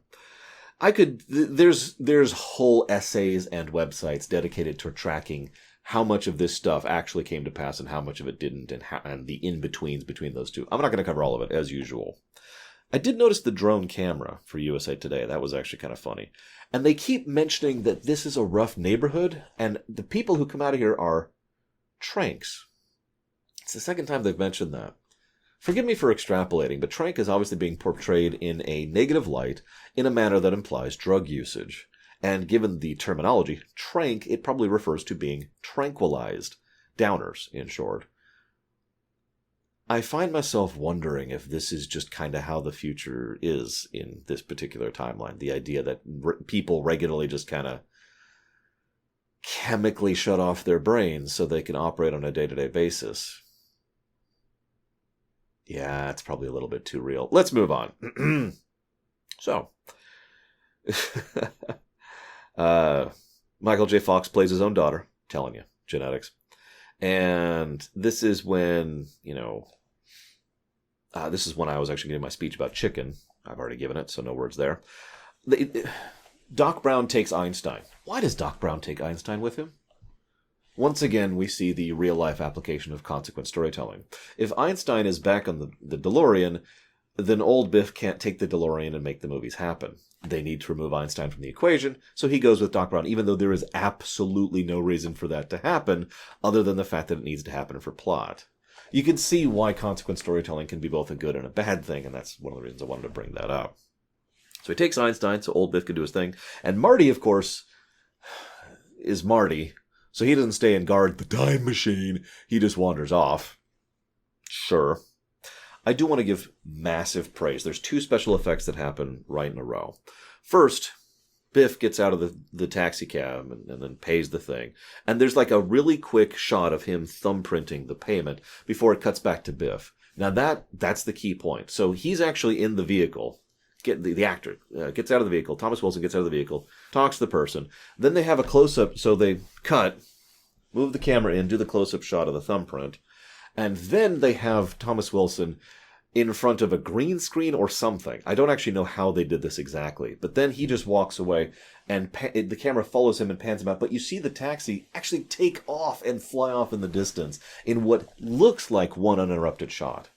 There's whole essays and websites dedicated to tracking how much of this stuff actually came to pass and how much of it didn't, and the in-betweens between those two. I'm not going to cover all of it, as usual. I did notice the drone camera for USA Today. That was actually kind of funny. And they keep mentioning that this is a rough neighborhood, and the people who come out of here are Tranks. It's the second time they've mentioned that. Forgive me for extrapolating, but Trank is obviously being portrayed in a negative light in a manner that implies drug usage. And given the terminology, Trank, it probably refers to being tranquilized. Downers, in short. I find myself wondering if this is just kind of how the future is in this particular timeline. The idea that people regularly just kind of chemically shut off their brains so they can operate on a day-to-day basis. Yeah, it's probably a little bit too real. Let's move on. So, Michael J. Fox plays his own daughter. Telling you, genetics. And this is when, this is when I was actually giving my speech about chicken. I've already given it, so no words there. Doc Brown takes Einstein. Why does Doc Brown take Einstein with him? Once again, we see the real-life application of consequent storytelling. If Einstein is back on the DeLorean, then old Biff can't take the DeLorean and make the movies happen. They need to remove Einstein from the equation, so he goes with Doc Brown, even though there is absolutely no reason for that to happen, other than the fact that it needs to happen for plot. You can see why consequent storytelling can be both a good and a bad thing, and that's one of the reasons I wanted to bring that up. So he takes Einstein so old Biff can do his thing, and Marty, of course, is Marty, so he doesn't stay and guard the time machine. He just wanders off. Sure. I do want to give massive praise. There's 2 special effects that happen right in a row. First, Biff gets out of the taxi cab and then pays the thing. And there's like a really quick shot of him thumbprinting the payment before it cuts back to Biff. Now that's the key point. So he's actually in the vehicle. The actor gets out of the vehicle. Thomas Wilson gets out of the vehicle, talks to the person. Then they have a close-up, so they cut, move the camera in, do the close-up shot of the thumbprint. And then they have Thomas Wilson in front of a green screen or something. I don't actually know how they did this exactly. But then he just walks away, and the camera follows him and pans him out. But you see the taxi actually take off and fly off in the distance in what looks like one uninterrupted shot.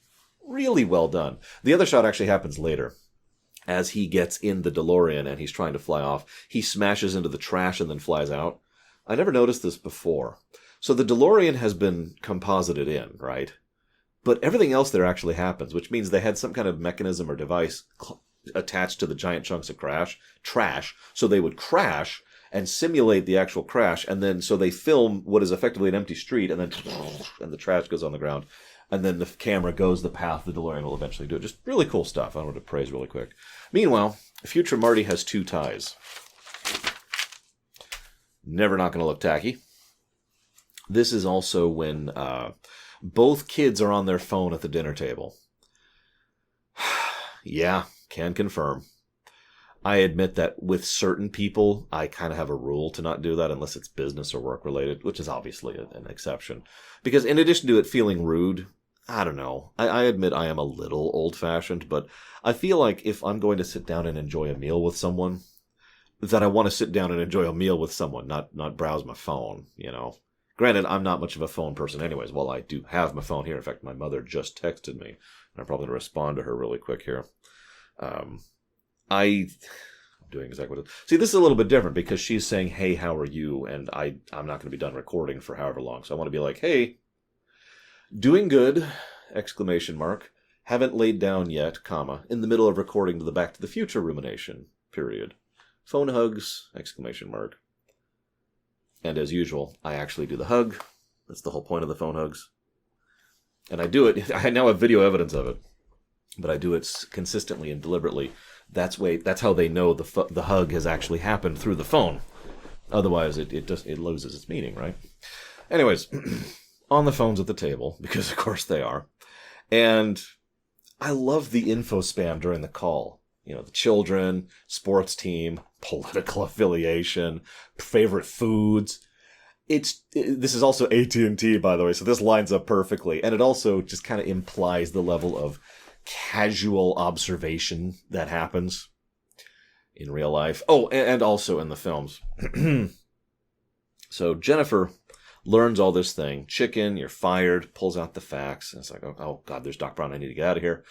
Really well done. The other shot actually happens later. As he gets in the DeLorean and he's trying to fly off, he smashes into the trash and then flies out. I never noticed this before. So the DeLorean has been composited in, right? But everything else there actually happens, which means they had some kind of mechanism or device attached to the giant chunks of trash, so they would crash and simulate the actual crash, and then so they film what is effectively an empty street, and then the trash goes on the ground, and then the camera goes the path the DeLorean will eventually do. Just really cool stuff. I wanted to praise really quick. Meanwhile, future Marty has 2 ties. Never not going to look tacky. This is also when both kids are on their phone at the dinner table. Yeah, can confirm. I admit that with certain people, I kind of have a rule to not do that unless it's business or work related, which is obviously an exception. Because in addition to it feeling rude, I don't know. I admit I am a little old-fashioned, but I feel like if I'm going to sit down and enjoy a meal with someone, that I want to sit down and enjoy a meal with someone, not browse my phone, Granted, I'm not much of a phone person anyways. Well, I do have my phone here. In fact, my mother just texted me, and I'm probably going to respond to her really quick here. I'm doing exactly what See, this is a little bit different because she's saying, hey, how are you? And I'm not going to be done recording for however long. So I want to be like, hey, doing good, ! Haven't laid down yet, in the middle of recording the Back to the Future rumination, period. Phone hugs, ! And as usual, I actually do the hug. That's the whole point of the phone hugs. And I do it, I now have video evidence of it, but I do it consistently and deliberately. That's how they know the hug has actually happened through the phone. Otherwise, it loses its meaning, right? Anyways, on the phones at the table, because of course they are. And I love the info spam during the call. The children, sports team, political affiliation, favorite foods. This is also AT&T, by the way, so this lines up perfectly. And it also just kind of implies the level of casual observation that happens in real life. Oh, and also in the films. So Jennifer learns all this thing. Chicken, you're fired, pulls out the facts. And it's like, oh God, there's Doc Brown. I need to get out of here.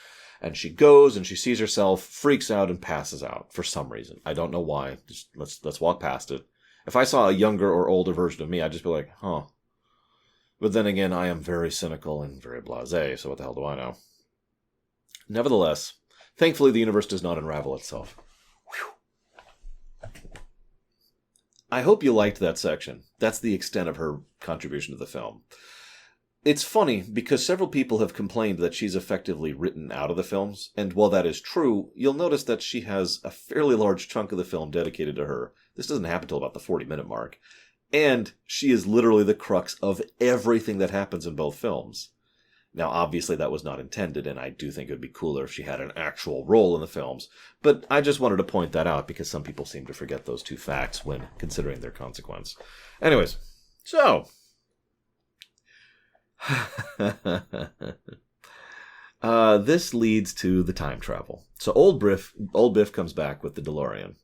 And she goes and she sees herself, freaks out, and passes out for some reason. I don't know why. Just let's walk past it. If I saw a younger or older version of me, I'd just be like, huh. But then again, I am very cynical and very blasé, so what the hell do I know? Nevertheless, thankfully the universe does not unravel itself. Whew. I hope you liked that section. That's the extent of her contribution to the film. It's funny because several people have complained that she's effectively written out of the films, and while that is true, you'll notice that she has a fairly large chunk of the film dedicated to her. This doesn't happen until about the 40-minute mark. And she is literally the crux of everything that happens in both films. Now, obviously, that was not intended, and I do think it would be cooler if she had an actual role in the films. But I just wanted to point that out because some people seem to forget those two facts when considering their consequence. Anyways, so... this leads to the time travel. So old Biff comes back with the DeLorean.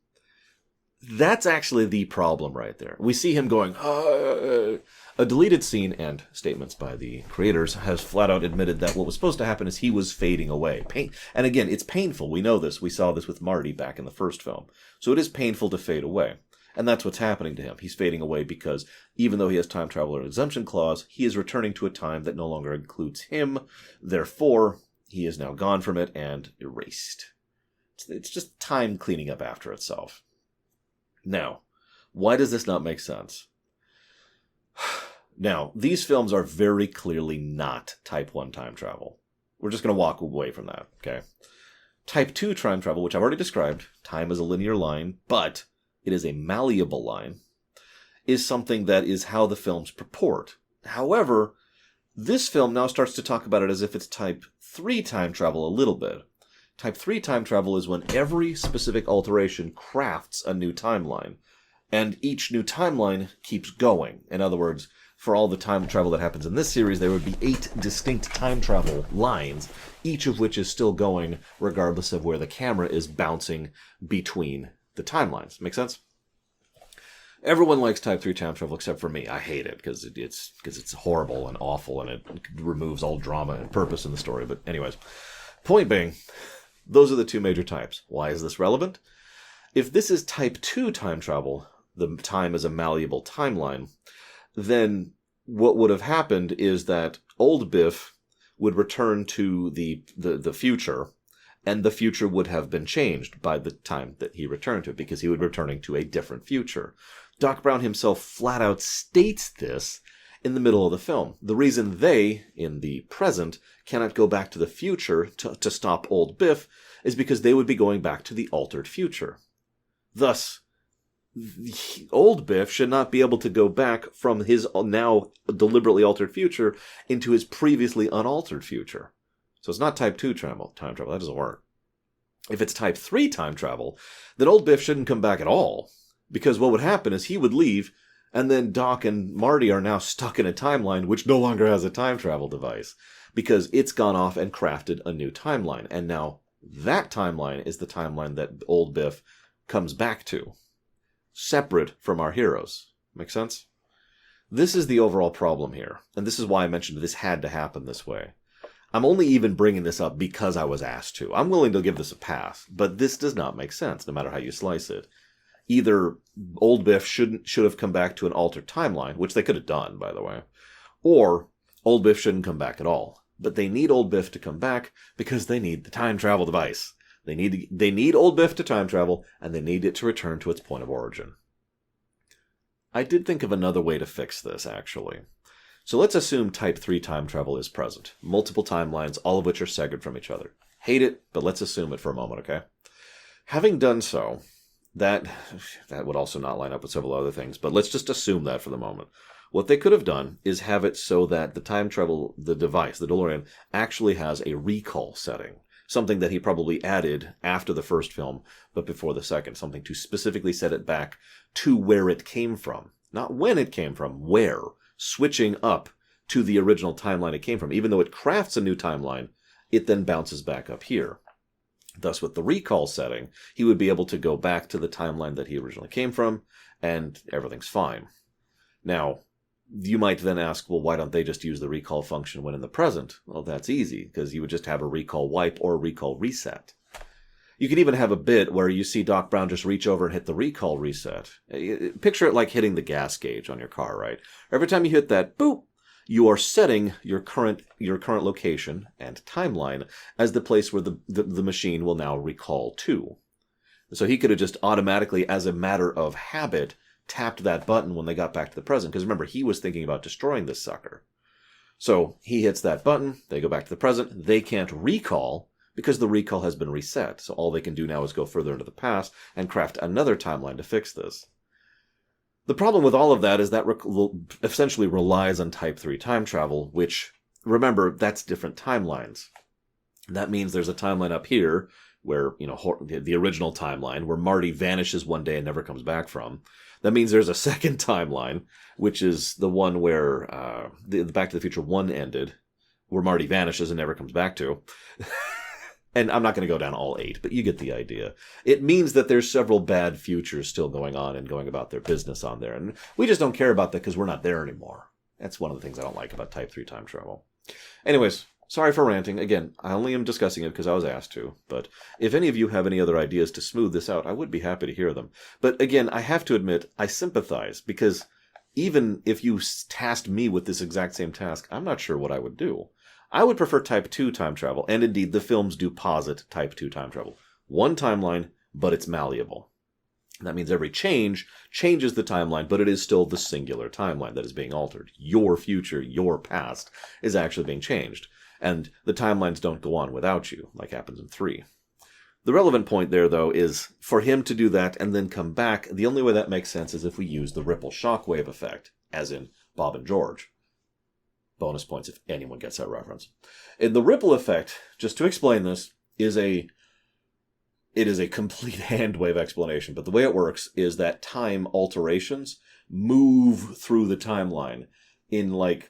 That's actually the problem right there. We see him going, a deleted scene and statements by the creators has flat out admitted that what was supposed to happen is he was fading away. And again, it's painful. We know this. We saw this with Marty back in the first film. So it is painful to fade away. And that's what's happening to him. He's fading away because even though he has time travel or exemption clause, he is returning to a time that no longer includes him. Therefore, he is now gone from it and erased. It's just time cleaning up after itself. Now, why does this not make sense? Now, these films are very clearly not Type 1 time travel. We're just going to walk away from that, okay? Type 2 time travel, which I've already described, time is a linear line, but it is a malleable line, is something that is how the films purport. However, this film now starts to talk about it as if it's Type 3 time travel a little bit. Type 3 time travel is when every specific alteration crafts a new timeline, and each new timeline keeps going. In other words, for all the time travel that happens in this series, there would be 8 distinct time travel lines, each of which is still going regardless of where the camera is bouncing between the timelines. Make sense? Everyone likes Type 3 time travel except for me. I hate it because it's horrible and awful, and it removes all drama and purpose in the story. But anyways, point being, those are the two major types. Why is this relevant? If this is Type 2 time travel, the time is a malleable timeline, then what would have happened is that old Biff would return to the future, and the future would have been changed by the time that he returned to it, because he would be returning to a different future. Doc Brown himself flat out states this in the middle of the film. The reason they, in the present, cannot go back to the future to stop old Biff is because they would be going back to the altered future. Thus, old Biff should not be able to go back from his now deliberately altered future into his previously unaltered future. So it's not Type 2 time travel. That doesn't work. If it's Type 3 time travel, then old Biff shouldn't come back at all. Because what would happen is he would leave, and then Doc and Marty are now stuck in a timeline which no longer has a time travel device. Because it's gone off and crafted a new timeline. And now that timeline is the timeline that old Biff comes back to. Separate from our heroes. Make sense? This is the overall problem here. And this is why I mentioned this had to happen this way. I'm only even bringing this up because I was asked to. I'm willing to give this a pass, but this does not make sense, no matter how you slice it. Either old Biff should have come back to an altered timeline, which they could have done, by the way, or old Biff shouldn't come back at all. But they need old Biff to come back because they need the time travel device. They need old Biff to time travel, and they need it to return to its point of origin. I did think of another way to fix this, actually. So let's assume Type 3 time travel is present. Multiple timelines, all of which are severed from each other. Hate it, but let's assume it for a moment, okay? Having done so, that would also not line up with several other things, but let's just assume that for the moment. What they could have done is have it so that the time travel, the device, the DeLorean, actually has a recall setting. Something that he probably added after the first film, but before the second. Something to specifically set it back to where it came from. Not when it came from, where. Switching up to the original timeline it came from. Even though it crafts a new timeline, it then bounces back up here. Thus, with the recall setting, he would be able to go back to the timeline that he originally came from, and everything's fine. Now, you might then ask, well, why don't they just use the recall function when in the present? Well, that's easy, because you would just have a recall wipe or a recall reset. You could even have a bit where you see Doc Brown just reach over and hit the recall reset. Picture it like hitting the gas gauge on your car, right? Every time you hit that, boop, you are setting your current location and timeline as the place where the machine will now recall to. So he could have just automatically, as a matter of habit, tapped that button when they got back to the present. Because remember, he was thinking about destroying this sucker. So he hits that button, they go back to the present, they can't recall because the recall has been reset. So all they can do now is go further into the past and craft another timeline to fix this. The problem with all of that is that essentially relies on type 3 time travel, which, remember, that's different timelines. That means there's a timeline up here where, the original timeline where Marty vanishes one day and never comes back from. That means there's a second timeline, which is the one where the Back to the Future 1 ended, where Marty vanishes and never comes back to. And I'm not going to go down all 8, but you get the idea. It means that there's several bad futures still going on and going about their business on there. And we just don't care about that because we're not there anymore. That's one of the things I don't like about Type 3 time travel. Anyways, sorry for ranting. Again, I only am discussing it because I was asked to. But if any of you have any other ideas to smooth this out, I would be happy to hear them. But again, I have to admit, I sympathize because even if you tasked me with this exact same task, I'm not sure what I would do. I would prefer Type 2 time travel, and indeed, the films do posit Type 2 time travel. One timeline, but it's malleable. That means every change changes the timeline, but it is still the singular timeline that is being altered. Your future, your past, is actually being changed. And the timelines don't go on without you, like happens in 3. The relevant point there, though, is for him to do that and then come back, the only way that makes sense is if we use the ripple shockwave effect, as in Bob and George. Bonus points if anyone gets that reference. And the ripple effect, just to explain this, it is a complete hand-wave explanation, but the way it works is that time alterations move through the timeline in a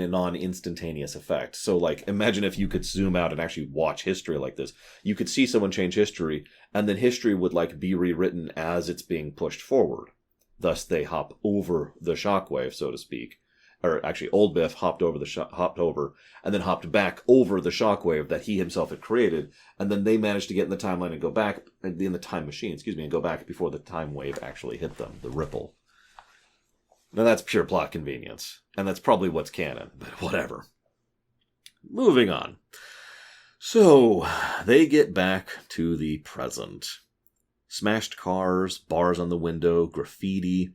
non-instantaneous effect. So imagine if you could zoom out and actually watch history like this. You could see someone change history, and then history would be rewritten as it's being pushed forward. Thus they hop over the shockwave, so to speak. Or actually, old Biff hopped over, and then hopped back over the shockwave that he himself had created, and then they managed to get in the timeline and go back, in the time machine, and go back before the time wave actually hit them, the ripple. Now that's pure plot convenience, and that's probably what's canon, but whatever. Moving on. So, they get back to the present. Smashed cars, bars on the window, graffiti,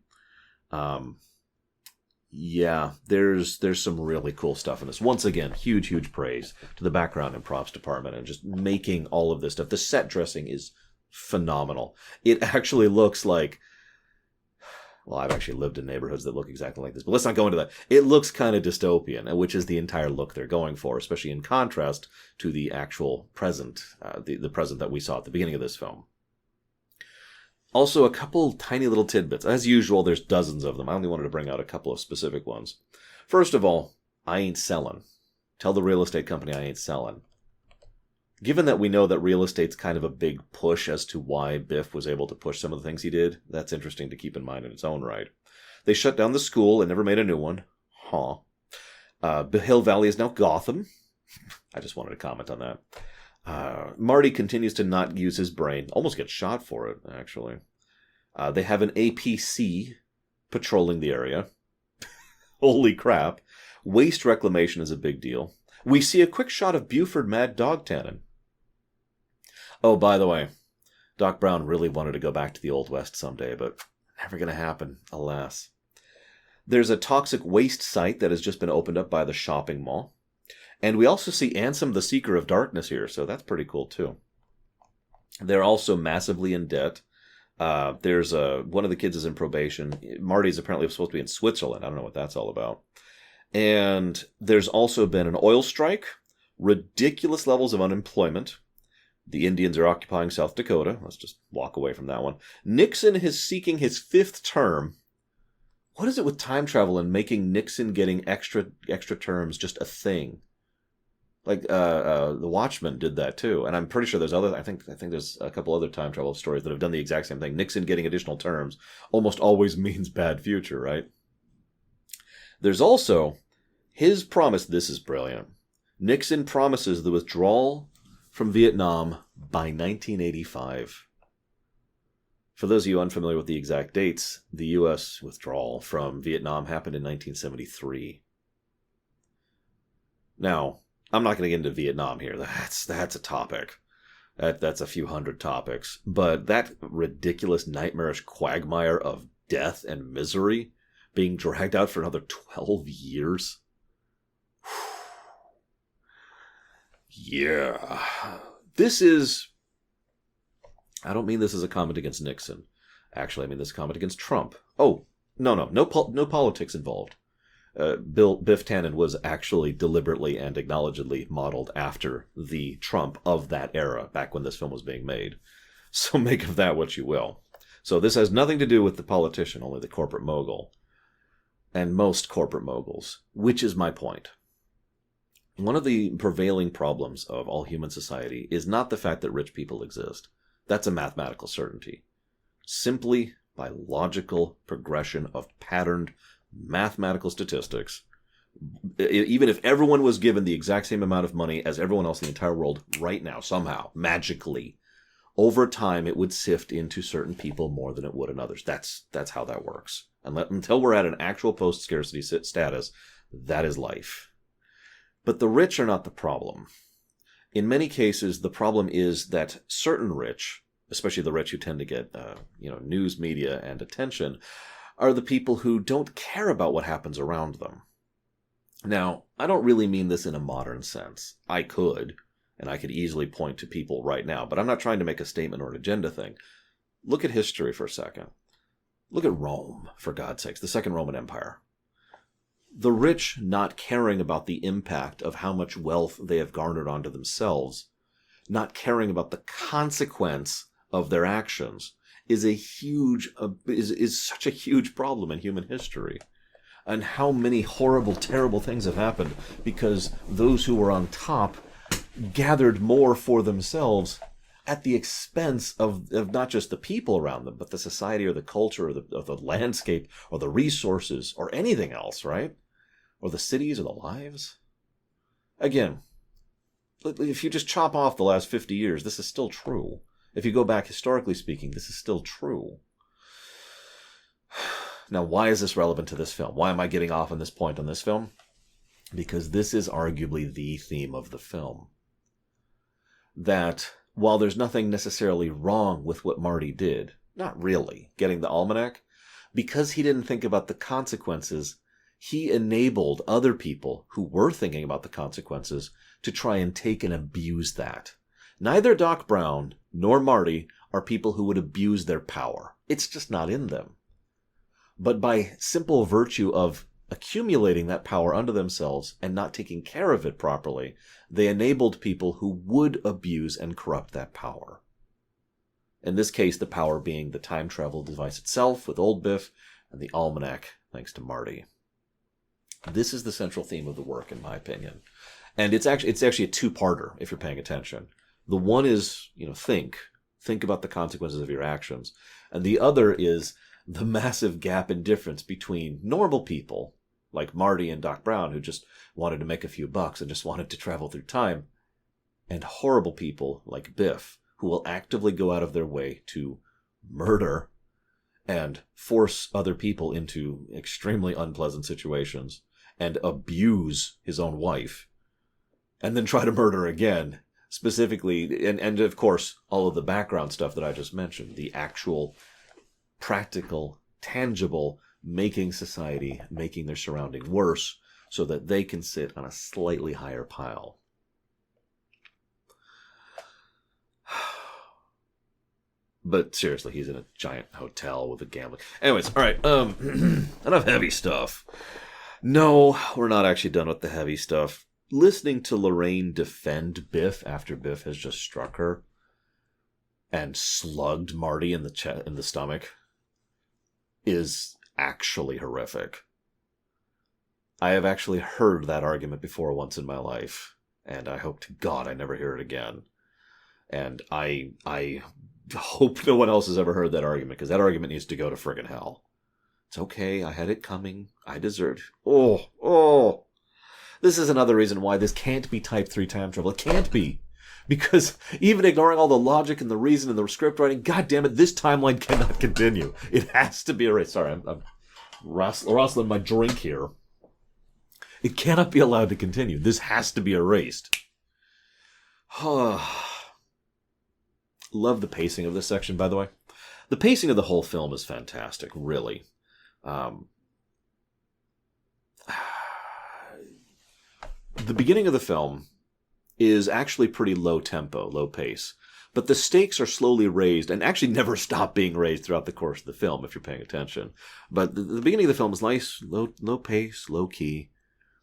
yeah, there's some really cool stuff in this. Once again, huge praise to the background and props department and just making all of this stuff. The set dressing is phenomenal. It actually looks like, well, I've actually lived in neighborhoods that look exactly like this, but let's not go into that. It looks kind of dystopian, which is the entire look they're going for, especially in contrast to the actual present, the present that we saw at the beginning of this film. Also, a couple tiny little tidbits. As usual, there's dozens of them. I only wanted to bring out a couple of specific ones. First of all, I ain't selling. Tell the real estate company I ain't selling. Given that we know that real estate's kind of a big push as to why Biff was able to push some of the things he did, that's interesting to keep in mind in its own right. They shut down the school and never made a new one. Hill Valley is now Gotham. I just wanted to comment on that. Marty continues to not use his brain. Almost gets shot for it, actually. They have an APC patrolling the area. Holy crap. Waste reclamation is a big deal. We see a quick shot of Buford Mad Dog Tannin. Oh, by the way, Doc Brown really wanted to go back to the Old West someday, but never going to happen, alas. There's a toxic waste site that has just been opened up by the shopping mall. And we also see Ansem the Seeker of Darkness here, so that's pretty cool too. They're also massively in debt. There's one of the kids is in probation. Marty's apparently supposed to be in Switzerland. I don't know what that's all about. And there's also been an oil strike, ridiculous levels of unemployment. The Indians are occupying South Dakota. Let's just walk away from that one. Nixon is seeking his 5th term. What is it with time travel and making Nixon getting extra terms just a thing? The Watchmen did that too, and I'm pretty sure there's other. I think there's a couple other time travel stories that have done the exact same thing. Nixon getting additional terms almost always means bad future, right? There's also his promise. This is brilliant. Nixon promises the withdrawal from Vietnam by 1985. For those of you unfamiliar with the exact dates, the U.S. withdrawal from Vietnam happened in 1973. Now, I'm not going to get into Vietnam here. That's a topic. That's a few hundred topics. But that ridiculous, nightmarish quagmire of death and misery being dragged out for another 12 years. Yeah. This is... I don't mean this as a comment against Nixon. Actually, I mean, this is a comment against Trump. Oh, no politics involved. Biff Tannen was actually deliberately and acknowledgedly modeled after the Trump of that era, back when this film was being made. So make of that what you will. So this has nothing to do with the politician, only the corporate mogul. And most corporate moguls, which is my point. One of the prevailing problems of all human society is not the fact that rich people exist. That's a mathematical certainty. Simply by logical progression of patterned mathematical statistics, even if everyone was given the exact same amount of money as everyone else in the entire world right now, somehow, magically, over time it would sift into certain people more than it would in others. That's how that works. Until we're at an actual post-scarcity status, that is life. But the rich are not the problem. In many cases, the problem is that certain rich, especially the rich who tend to get news media and attention, are the people who don't care about what happens around them. Now, I don't really mean this in a modern sense. I could easily point to people right now, but I'm not trying to make a statement or an agenda thing. Look at history for a second. Look at Rome, for God's sakes, the Second Roman Empire. The rich not caring about the impact of how much wealth they have garnered onto themselves, not caring about the consequence of their actions, is such a huge problem in human history. And how many horrible, terrible things have happened because those who were on top gathered more for themselves at the expense of not just the people around them, but the society or the culture or the landscape or the resources or anything else, right? Or the cities or the lives. Again, if you just chop off the last 50 years, this is still true. If you go back historically speaking, this is still true. Now, why is this relevant to this film? Why am I getting off on this point on this film? Because this is arguably the theme of the film. That while there's nothing necessarily wrong with what Marty did, not really, getting the almanac, because he didn't think about the consequences, he enabled other people who were thinking about the consequences to try and take and abuse that. Neither Doc Brown nor Marty are people who would abuse their power. It's just not in them. But by simple virtue of accumulating that power unto themselves and not taking care of it properly, they enabled people who would abuse and corrupt that power. In this case, the power being the time travel device itself with old Biff and the almanac, thanks to Marty. This is the central theme of the work, in my opinion. And it's actually a two-parter, if you're paying attention. The one is, think about the consequences of your actions. And the other is the massive gap in difference between normal people, like Marty and Doc Brown, who just wanted to make a few bucks and just wanted to travel through time, and horrible people like Biff, who will actively go out of their way to murder and force other people into extremely unpleasant situations and abuse his own wife, and then try to murder again, specifically, and of course, all of the background stuff that I just mentioned, the actual practical, tangible, making society, making their surrounding worse, so that they can sit on a slightly higher pile. But seriously, he's in a giant hotel with a gambling. Anyways, all right, enough heavy stuff. No, we're not actually done with the heavy stuff. Listening to Lorraine defend Biff after Biff has just struck her and slugged Marty in the stomach is actually horrific. I have actually heard that argument before once in my life, and I hope to God I never hear it again. And I hope no one else has ever heard that argument, because that argument needs to go to friggin' hell. It's okay, I had it coming. I deserved. Oh. This is another reason why this can't be Type 3 time travel. It can't be. Because even ignoring all the logic and the reason and the script writing, God damn it, this timeline cannot continue. It has to be erased. Sorry, I'm rustling my drink here. It cannot be allowed to continue. This has to be erased. Love the pacing of this section, by the way. The pacing of the whole film is fantastic, really. The beginning of the film is actually pretty low tempo, low pace. But the stakes are slowly raised, and actually never stop being raised throughout the course of the film, if you're paying attention. But the beginning of the film is nice, low pace, low key.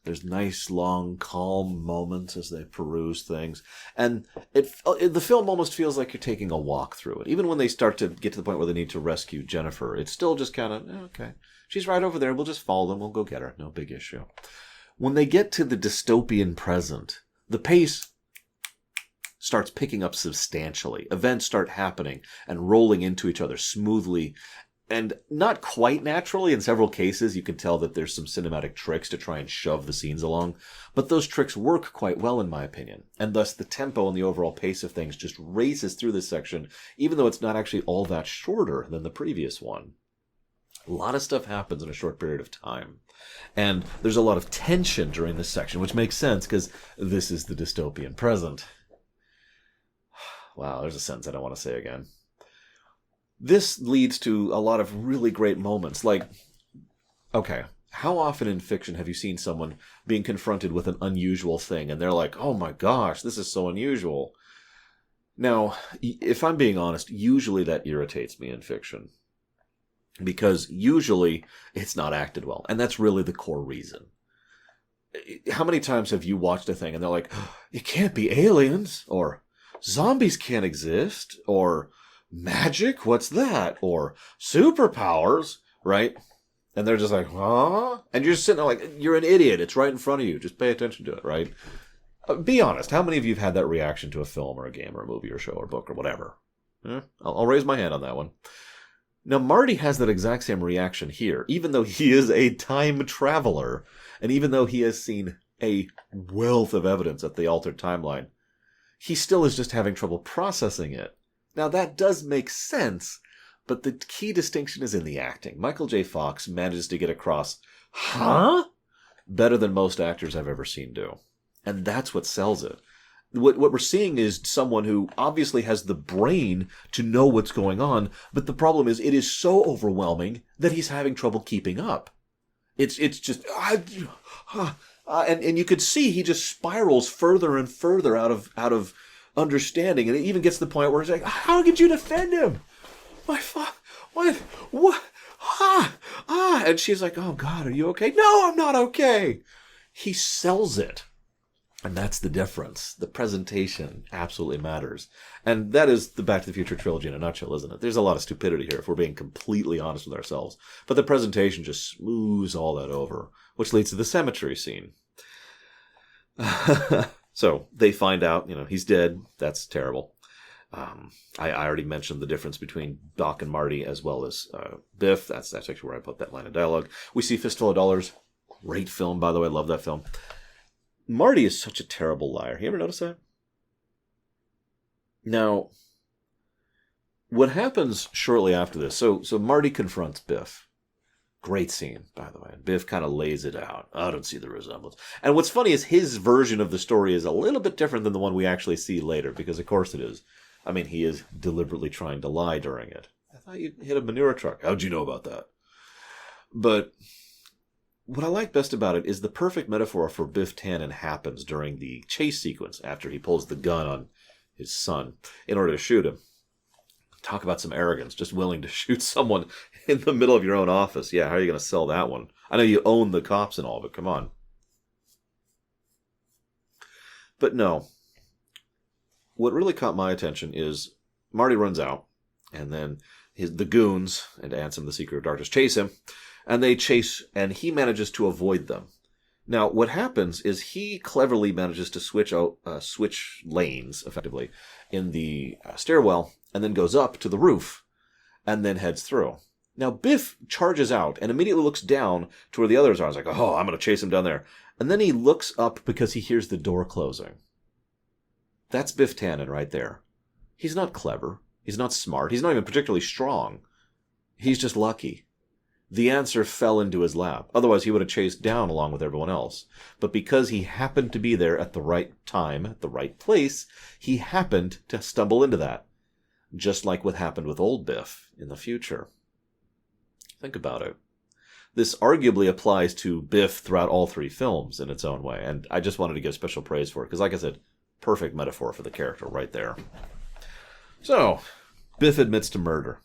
There's nice, long, calm moments as they peruse things. And the film almost feels like you're taking a walk through it. Even when they start to get to the point where they need to rescue Jennifer, it's still just kind of, okay, she's right over there. We'll just follow them. We'll go get her. No big issue. When they get to the dystopian present, the pace starts picking up substantially. Events start happening and rolling into each other smoothly. And not quite naturally. In several cases, you can tell that there's some cinematic tricks to try and shove the scenes along. But those tricks work quite well, in my opinion. And thus, the tempo and the overall pace of things just races through this section, even though it's not actually all that shorter than the previous one. A lot of stuff happens in a short period of time. And there's a lot of tension during this section, which makes sense, because this is the dystopian present. Wow, there's a sentence I don't want to say again. This leads to a lot of really great moments. Like, okay, how often in fiction have you seen someone being confronted with an unusual thing and they're like, oh my gosh, this is so unusual? Now, if I'm being honest, usually that irritates me in fiction. Because usually it's not acted well. And that's really the core reason. How many times have you watched a thing and they're like, it can't be aliens, or zombies can't exist, or magic? What's that? Or superpowers, right? And they're just like, huh? And you're just sitting there like, you're an idiot. It's right in front of you. Just pay attention to it, right? Be honest. How many of you have had that reaction to a film or a game or a movie or show or book or whatever? I'll raise my hand on that one. Now, Marty has that exact same reaction here, even though he is a time traveler, and even though he has seen a wealth of evidence at the altered timeline, he still is just having trouble processing it. Now, that does make sense, but the key distinction is in the acting. Michael J. Fox manages to get across, huh? Better than most actors I've ever seen do. And that's what sells it. What we're seeing is someone who obviously has the brain to know what's going on, but the problem is it is so overwhelming that he's having trouble keeping up. It's just... and you could see he just spirals further and further out of understanding, and it even gets to the point where he's like, how could you defend him? My father, what, and she's like, oh God, are you okay? No, I'm not okay. He sells it, and that's the difference. The presentation absolutely matters, and that is the Back to the Future trilogy in a nutshell, isn't it? There's a lot of stupidity here, if we're being completely honest with ourselves, but the presentation just smooths all that over, which leads to the cemetery scene. So they find out, he's dead. That's terrible. I already mentioned the difference between Doc and Marty as well as Biff. That's actually where I put that line of dialogue. We see Fistful of Dollars. Great film, by the way. Love that film. Marty is such a terrible liar. You ever notice that? Now, what happens shortly after this? So Marty confronts Biff. Great scene, by the way. Biff kind of lays it out. I don't see the resemblance. And what's funny is his version of the story is a little bit different than the one we actually see later, because of course it is. I mean, he is deliberately trying to lie during it. I thought you hit a manure truck. How'd you know about that? But what I like best about it is the perfect metaphor for Biff Tannen happens during the chase sequence after he pulls the gun on his son in order to shoot him. Talk about some arrogance, just willing to shoot someone in the middle of your own office. Yeah, how are you going to sell that one? I know you own the cops and all, but come on. But no. What really caught my attention is Marty runs out, and then the goons and Ansem, the Secret of Darkness, chase him, and he manages to avoid them. Now, what happens is he cleverly manages to switch lanes, effectively, in the stairwell, and then goes up to the roof, and then heads through. Now, Biff charges out and immediately looks down to where the others are. I was like, oh, I'm going to chase him down there. And then he looks up because he hears the door closing. That's Biff Tannen right there. He's not clever. He's not smart. He's not even particularly strong. He's just lucky. The answer fell into his lap. Otherwise, he would have chased down along with everyone else. But because he happened to be there at the right time, at the right place, he happened to stumble into that. Just like what happened with old Biff in the future. Think about it. This arguably applies to Biff throughout all three films in its own way. And I just wanted to give special praise for it. Because like I said, perfect metaphor for the character right there. So, Biff admits to murder.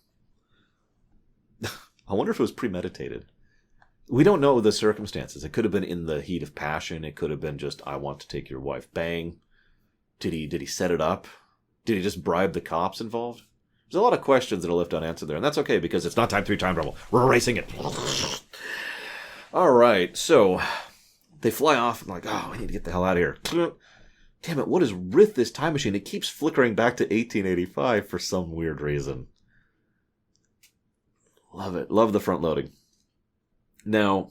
I wonder if it was premeditated. We don't know the circumstances. It could have been in the heat of passion. It could have been just, I want to take your wife. Bang. Did he set it up? Did he just bribe the cops involved? There's a lot of questions that are left unanswered there, and that's okay because it's not time 3 time travel. We're erasing it. All right, so they fly off and like, oh, we need to get the hell out of here. Damn it, what is with this time machine? It keeps flickering back to 1885 for some weird reason. Love it. Love the front loading. Now,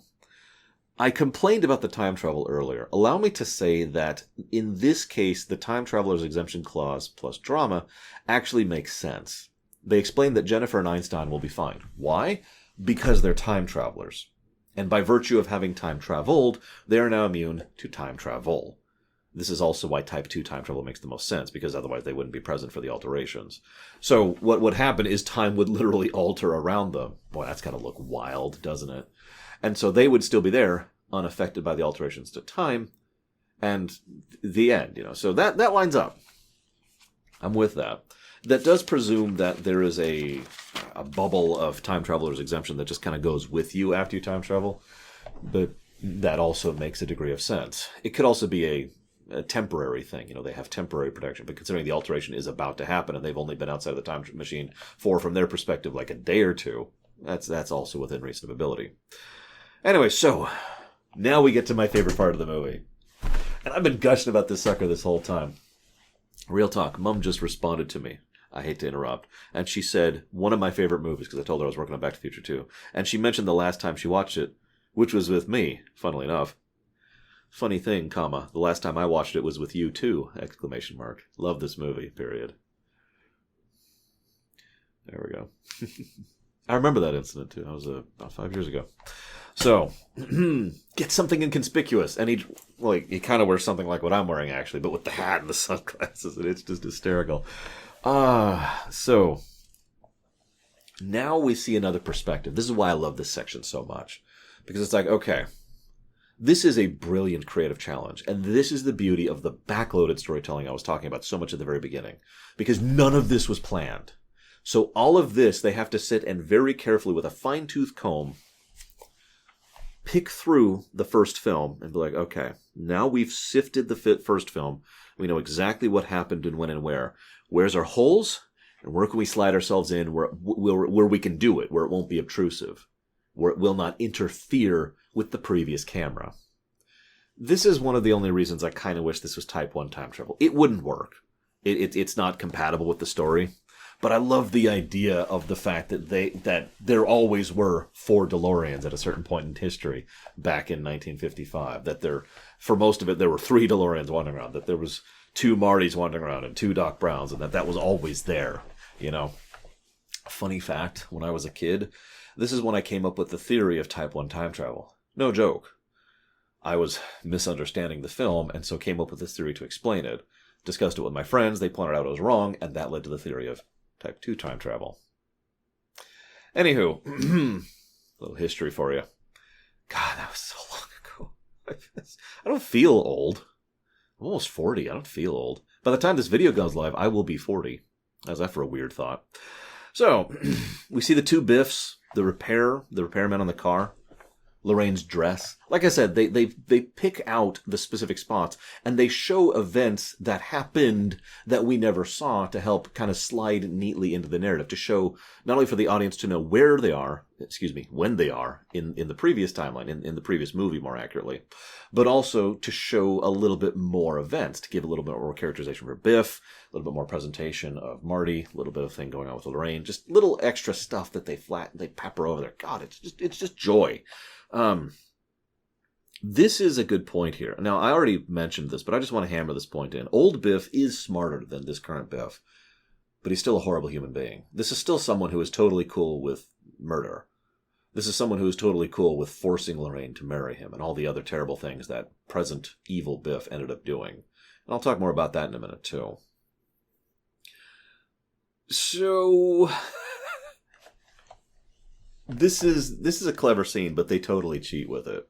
I complained about the time travel earlier. Allow me to say that in this case, the time traveler's exemption clause plus drama actually makes sense. They explain that Jennifer and Einstein will be fine. Why? Because they're time travelers. And by virtue of having time traveled, they are now immune to time travel. This is also why type 2 time travel makes the most sense, because otherwise they wouldn't be present for the alterations. So what would happen is time would literally alter around them. Boy, that's got to look wild, doesn't it? And so they would still be there, unaffected by the alterations to time, and the end, you know. So that lines up. I'm with that. That does presume that there is a bubble of time traveler's exemption that just kind of goes with you after you time travel, but that also makes a degree of sense. It could also be a temporary thing. You know, they have temporary protection, but considering the alteration is about to happen and they've only been outside of the time machine for, from their perspective, like a day or two, that's also within reasonability. Anyway, so now we get to my favorite part of the movie. And I've been gushing about this sucker this whole time. Real talk, Mom just responded to me. I hate to interrupt. And she said, one of my favorite movies, because I told her I was working on Back to the Future 2. And she mentioned the last time she watched it, which was with me, funnily enough. Funny thing, comma, the last time I watched it was with you too, exclamation mark. Love this movie, period. There we go. I remember that incident too. That was about 5 years ago. So, get something inconspicuous. And he kind of wears something like what I'm wearing, actually, but with the hat and the sunglasses, and it's just hysterical. So, now we see another perspective. This is why I love this section so much. Because it's like, okay, this is a brilliant creative challenge. And this is the beauty of the backloaded storytelling I was talking about so much at the very beginning. Because none of this was planned. So all of this, they have to sit and very carefully, with a fine-tooth comb, pick through the first film and be like, okay, now we've sifted the first film. We know exactly what happened and when and where. Where's our holes? And where can we slide ourselves in where we can do it, where it won't be obtrusive, where it will not interfere with the previous camera. This is one of the only reasons I kind of wish this was Type 1 time travel. It wouldn't work. It's not compatible with the story. But I love the idea of the fact that there always were 4 DeLoreans at a certain point in history back in 1955. That for most of it, there were 3 DeLoreans wandering around. That there was 2 Martys wandering around and 2 Doc Browns, and that was always there. You know, funny fact: when I was a kid, this is when I came up with the theory of Type 1 time travel. No joke. I was misunderstanding the film, and so came up with this theory to explain it. Discussed it with my friends. They pointed out I was wrong, and that led to the theory of Type 2 time travel. Anywho, a little history for you. God, that was so long ago. I don't feel old. I'm almost 40. I don't feel old. By the time this video goes live, I will be 40. How's that for a weird thought? So, we see the 2 Biffs, the repairman on the car, Lorraine's dress. Like I said, they pick out the specific spots, and they show events that happened that we never saw to help kind of slide neatly into the narrative, to show not only for the audience to know where they are, when they are in the previous timeline, in the previous movie more accurately, but also to show a little bit more events, to give a little bit more characterization for Biff, a little bit more presentation of Marty, a little bit of thing going on with Lorraine, just little extra stuff that they pepper over there. God, it's just joy. This is a good point here. Now, I already mentioned this, but I just want to hammer this point in. Old Biff is smarter than this current Biff, but he's still a horrible human being. This is still someone who is totally cool with murder. This is someone who is totally cool with forcing Lorraine to marry him and all the other terrible things that present evil Biff ended up doing. And I'll talk more about that in a minute, too. So This is a clever scene, but they totally cheat with it.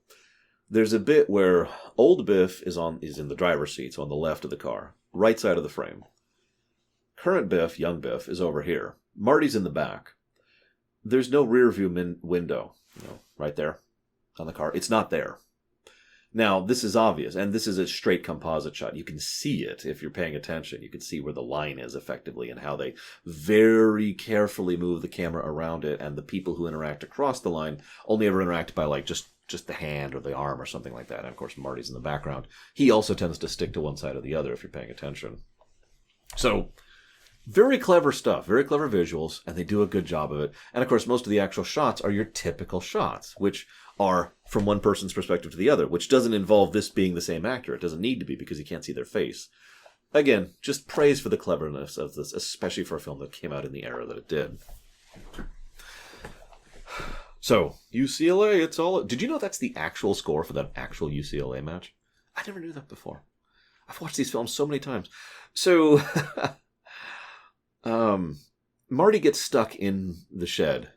There's a bit where old Biff is in the driver's seat, so on the left of the car, right side of the frame. current Biff, young Biff, is over here. Marty's in the back. There's no rear view window, right there on the car. It's not there. Now, this is obvious, and this is a straight composite shot. You can see it if you're paying attention. You can see where the line is effectively and how they very carefully move the camera around it, and the people who interact across the line only ever interact by like just the hand or the arm or something like that. And of course, Marty's in the background. He also tends to stick to one side or the other if you're paying attention. So, very clever stuff, very clever visuals, and they do a good job of it. And of course, most of the actual shots are your typical shots, which are from one person's perspective to the other, which doesn't involve this being the same actor. It doesn't need to be because you can't see their face. Again, just praise for the cleverness of this, especially for a film that came out in the era that it did. So, UCLA, it's all... Did you know that's the actual score for that actual UCLA match? I never knew that before. I've watched these films so many times. So, Marty gets stuck in the shed.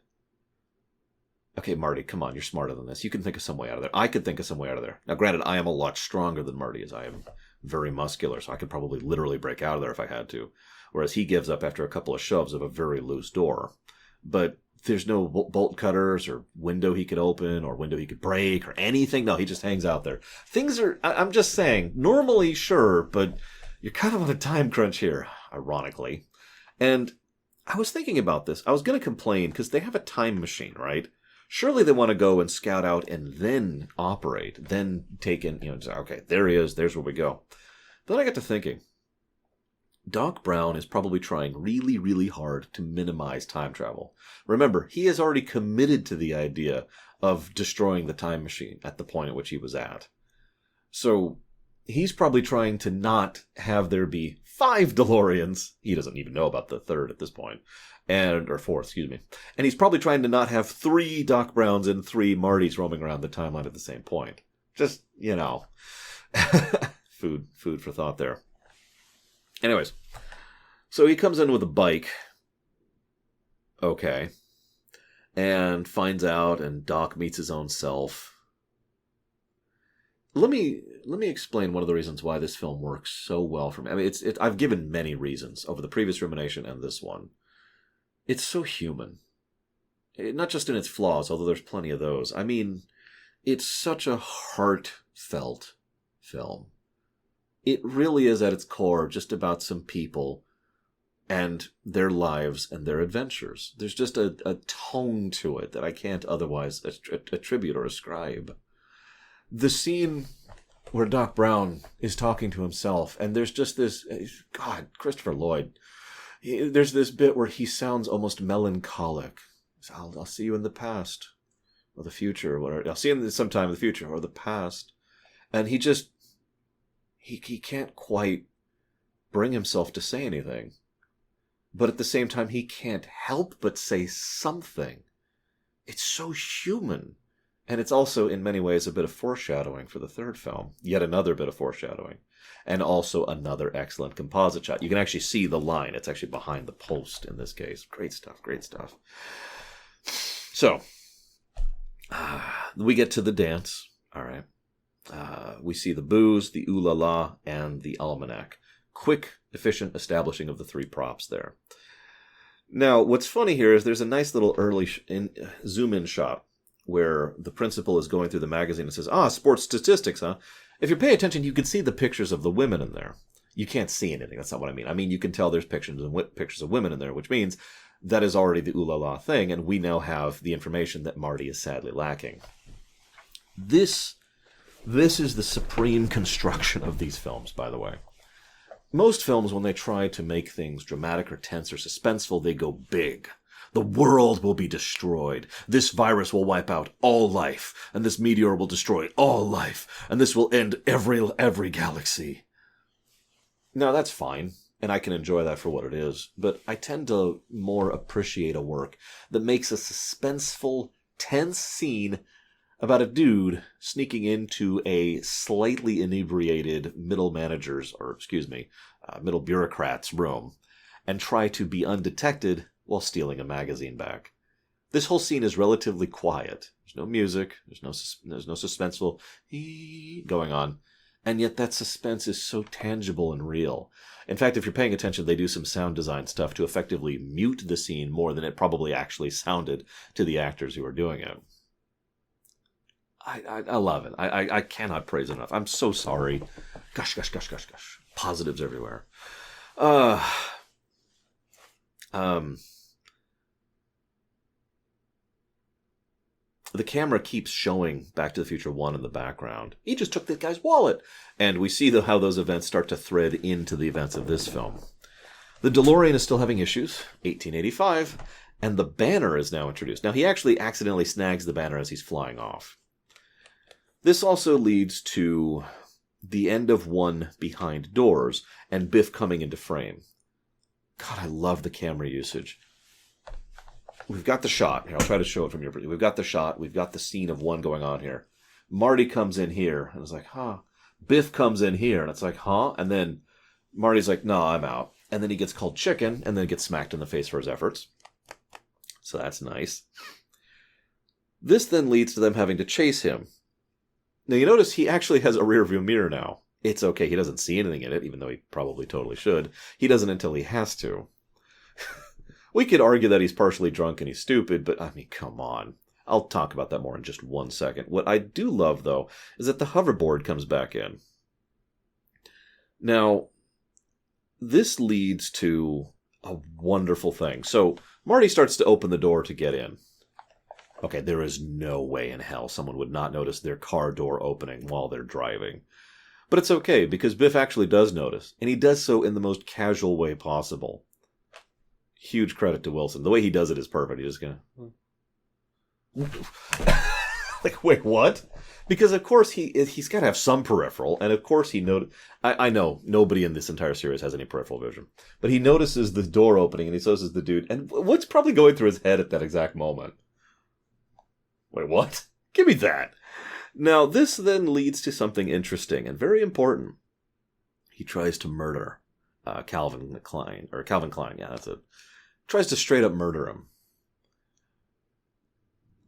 Okay, Marty, come on, you're smarter than this. You can think of some way out of there. I could think of some way out of there. Now, granted, I am a lot stronger than Marty is. I am very muscular, so I could probably literally break out of there if I had to. Whereas he gives up after a couple of shoves of a very loose door. But there's no bolt cutters or window he could open or window he could break or anything. No, he just hangs out there. Things are, I'm just saying, normally, sure, but you're kind of on a time crunch here, ironically. And I was thinking about this. I was going to complain because they have a time machine, right? Surely they want to go and scout out and then operate, then take in, okay, there he is, there's where we go. Then I got to thinking, Doc Brown is probably trying really, really hard to minimize time travel. Remember, he has already committed to the idea of destroying the time machine at the point at which he was at. So he's probably trying to not have there be 5 DeLoreans. He doesn't even know about the third at this point. Or fourth, excuse me. And he's probably trying to not have 3 Doc Browns and 3 Martys roaming around the timeline at the same point. Just, food for thought there. Anyways, so he comes in with a bike. Okay. And finds out, and Doc meets his own self. Let me explain one of the reasons why this film works so well for me. I mean, I've given many reasons over the previous Rumination and this one. It's so human. Not just in its flaws, although there's plenty of those. I mean, it's such a heartfelt film. It really is at its core just about some people and their lives and their adventures. There's just a tone to it that I can't otherwise attribute or ascribe. The scene where Doc Brown is talking to himself, and there's just this... God, Christopher Lloyd... There's this bit where he sounds almost melancholic. I'll see you in the past, or the future, or I'll see you sometime in the future, or the past. And he just, he can't quite bring himself to say anything. But at the same time, he can't help but say something. It's so human. And it's also, in many ways, a bit of foreshadowing for the third film. Yet another bit of foreshadowing. And also another excellent composite shot. You can actually see the line. It's actually behind the post in this case. Great stuff, great stuff. So, we get to the dance. All right. We see the booze, the ooh la la, and the almanac. Quick, efficient establishing of the 3 props there. Now, what's funny here is there's a nice little early zoom-in shot where the principal is going through the magazine and says, sports statistics, huh? If you pay attention, you can see the pictures of the women in there. You can't see anything. That's not what I mean. I mean, you can tell there's pictures of women in there, which means that is already the ooh la la thing, and we now have the information that Marty is sadly lacking. This is the supreme construction of these films, by the way. Most films, when they try to make things dramatic or tense or suspenseful, they go big. The world will be destroyed. This virus will wipe out all life, and this meteor will destroy all life, and this will end every galaxy. Now, that's fine, and I can enjoy that for what it is, but I tend to more appreciate a work that makes a suspenseful, tense scene about a dude sneaking into a slightly inebriated middle bureaucrat's room and try to be undetected while stealing a magazine back. This whole scene is relatively quiet. There's no music. There's no suspenseful going on. And yet that suspense is so tangible and real. In fact, if you're paying attention, they do some sound design stuff to effectively mute the scene more than it probably actually sounded to the actors who are doing it. I love it. I cannot praise enough. I'm so sorry. Gosh. Positives everywhere. The camera keeps showing Back to the Future 1 in the background. He just took that guy's wallet. And we see how those events start to thread into the events of this film. The DeLorean is still having issues, 1885, and the banner is now introduced. Now, he actually accidentally snags the banner as he's flying off. This also leads to the end of one behind doors and Biff coming into frame. God, I love the camera usage. We've got the shot. Here, I'll try to show it from your perspective. We've got the shot. We've got the scene of one going on here. Marty comes in here, and it's like, huh. Biff comes in here, and it's like, huh. And then Marty's like, no, I'm out. And then he gets called chicken, and then gets smacked in the face for his efforts. So that's nice. This then leads to them having to chase him. Now, you notice he actually has a rear view mirror now. It's okay. He doesn't see anything in it, even though he probably totally should. He doesn't until he has to. We could argue that he's partially drunk and he's stupid, but I mean, come on. I'll talk about that more in just 1 second. What I do love, though, is that the hoverboard comes back in. Now, this leads to a wonderful thing. So, Marty starts to open the door to get in. Okay, there is no way in hell someone would not notice their car door opening while they're driving. But it's okay, because Biff actually does notice, and he does so in the most casual way possible. Huge credit to Wilson. The way he does it is perfect. He's just gonna... like, wait, what? Because, of course, he's got to have some peripheral, and of course he noticed... I know, nobody in this entire series has any peripheral vision. But he notices the door opening, and he notices the dude, and what's probably going through his head at that exact moment? Wait, what? Give me that! Now, this then leads to something interesting and very important. He tries to murder Calvin Klein, yeah, that's it. Tries to straight up murder him.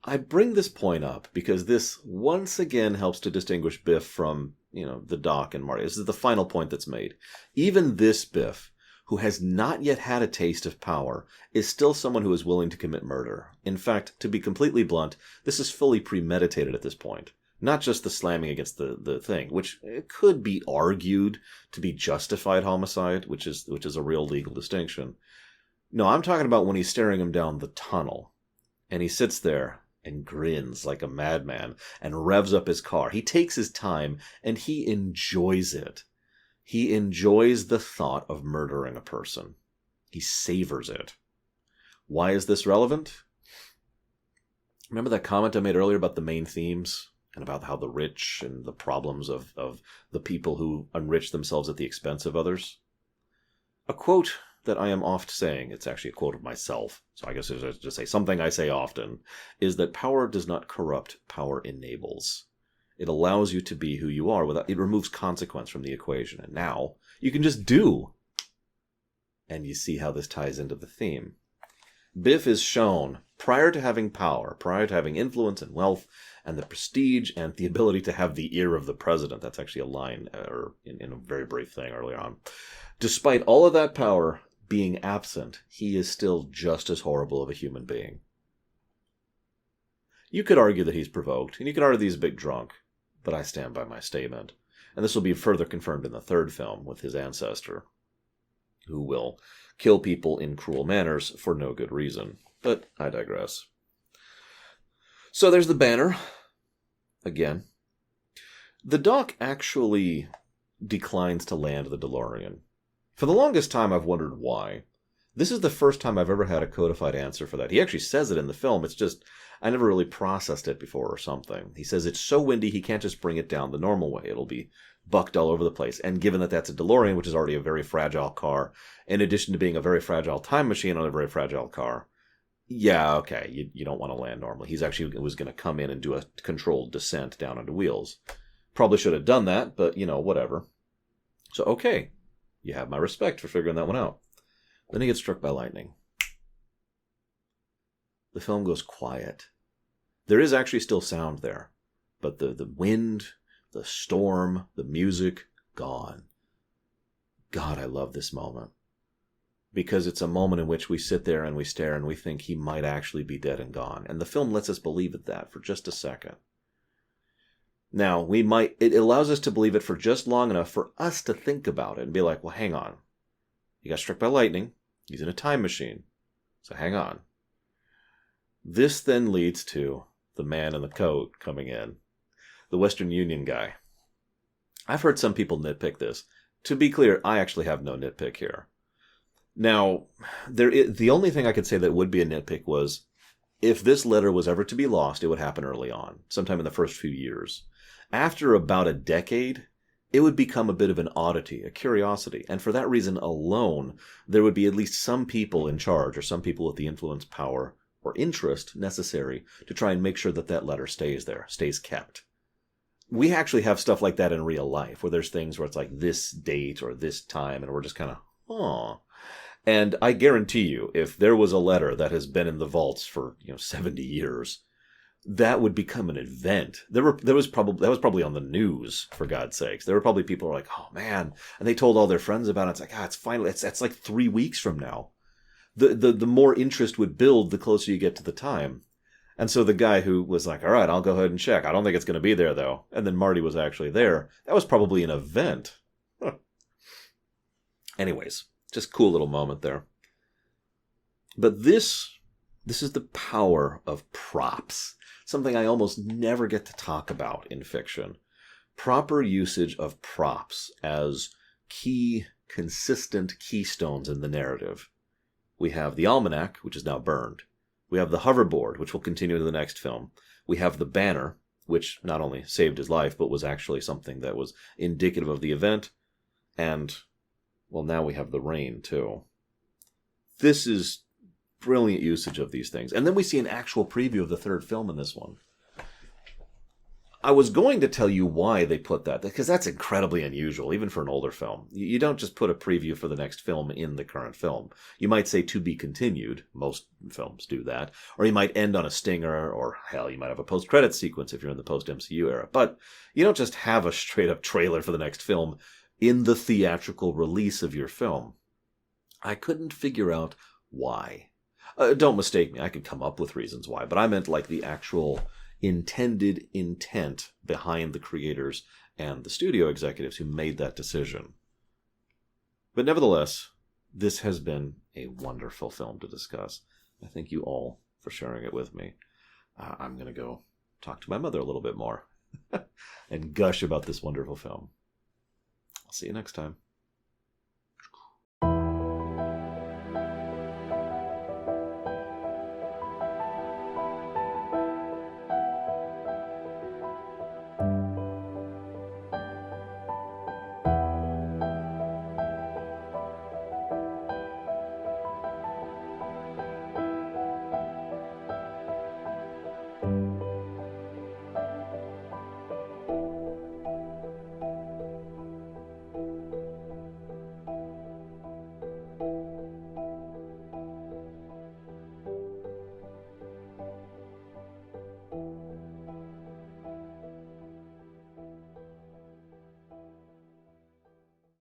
I bring this point up because this once again helps to distinguish Biff from, the Doc and Marty. This is the final point that's made. Even this Biff, who has not yet had a taste of power, is still someone who is willing to commit murder. In fact, to be completely blunt, this is fully premeditated at this point. Not just the slamming against the thing, which could be argued to be justified homicide, which is a real legal distinction. No, I'm talking about when he's staring him down the tunnel, and he sits there and grins like a madman and revs up his car. He takes his time, and he enjoys it. He enjoys the thought of murdering a person. He savors it. Why is this relevant? Remember that comment I made earlier about the main themes? And about how the rich and the problems of the people who enrich themselves at the expense of others? A quote that I am oft saying, it's actually a quote of myself, so I guess I should just say something I say often, is that power does not corrupt, power enables. It allows you to be who you are it removes consequence from the equation. And now you can just do. And you see how this ties into the theme. Biff is shown, prior to having power, prior to having influence and wealth, and the prestige, and the ability to have the ear of the president. That's actually a line in a very brief thing earlier on. Despite all of that power being absent, he is still just as horrible of a human being. You could argue that he's provoked, and you could argue that he's a big drunk, but I stand by my statement. And this will be further confirmed in the third film with his ancestor, who will kill people in cruel manners for no good reason. But I digress. So there's the banner. Again. The Doc actually declines to land the DeLorean. For the longest time, I've wondered why. This is the first time I've ever had a codified answer for that. He actually says it in the film. It's just, I never really processed it before or something. He says it's so windy, he can't just bring it down the normal way. It'll be bucked all over the place. And given that that's a DeLorean, which is already a very fragile car, in addition to being a very fragile time machine on a very fragile car, yeah, okay, you don't want to land normally. He's actually was going to come in and do a controlled descent down onto wheels. Probably should have done that, but, whatever. So, okay, you have my respect for figuring that one out. Then he gets struck by lightning. The film goes quiet. There is actually still sound there, but the wind, the storm, the music, gone. God, I love this moment. Because it's a moment in which we sit there and we stare and we think he might actually be dead and gone. And the film lets us believe that for just a second. Now, it allows us to believe it for just long enough for us to think about it and be like, well, hang on. He got struck by lightning. He's in a time machine. So hang on. This then leads to the man in the coat coming in. The Western Union guy. I've heard some people nitpick this. To be clear, I actually have no nitpick here. Now, the only thing I could say that would be a nitpick was, if this letter was ever to be lost, it would happen early on, sometime in the first few years. After about a decade, it would become a bit of an oddity, a curiosity, and for that reason alone, there would be at least some people in charge, or some people with the influence, power, or interest necessary to try and make sure that that letter stays there, stays kept. We actually have stuff like that in real life, where there's things where it's like this date or this time, and we're just kind of, huh. And I guarantee you, if there was a letter that has been in the vaults for 70 years, that would become an event. That was probably on the news, for God's sakes. There were probably people who were like, oh man, and they told all their friends about it. It's like, it's finally, it's like 3 weeks from now. The more interest would build the closer you get to the time. And so the guy who was like, all right, I'll go ahead and check. I don't think it's going to be there though. And then Marty was actually there. That was probably an event. Huh. Anyways. Just cool little moment there. But this is the power of props. Something I almost never get to talk about in fiction. Proper usage of props as key, consistent keystones in the narrative. We have the almanac, which is now burned. We have the hoverboard, which will continue in the next film. We have the banner, which not only saved his life, but was actually something that was indicative of the event. And well, now we have the rain, too. This is brilliant usage of these things. And then we see an actual preview of the third film in this one. I was going to tell you why they put that, because that's incredibly unusual, even for an older film. You don't just put a preview for the next film in the current film. You might say to be continued. Most films do that. Or you might end on a stinger, or hell, you might have a post-credits sequence if you're in the post-MCU era. But you don't just have a straight-up trailer for the next film in the theatrical release of your film. I couldn't figure out why. Don't mistake me, I could come up with reasons why, but I meant like the actual intended intent behind the creators and the studio executives who made that decision. But nevertheless, this has been a wonderful film to discuss. I thank you all for sharing it with me. I'm going to go talk to my mother a little bit more and gush about this wonderful film. I'll see you next time.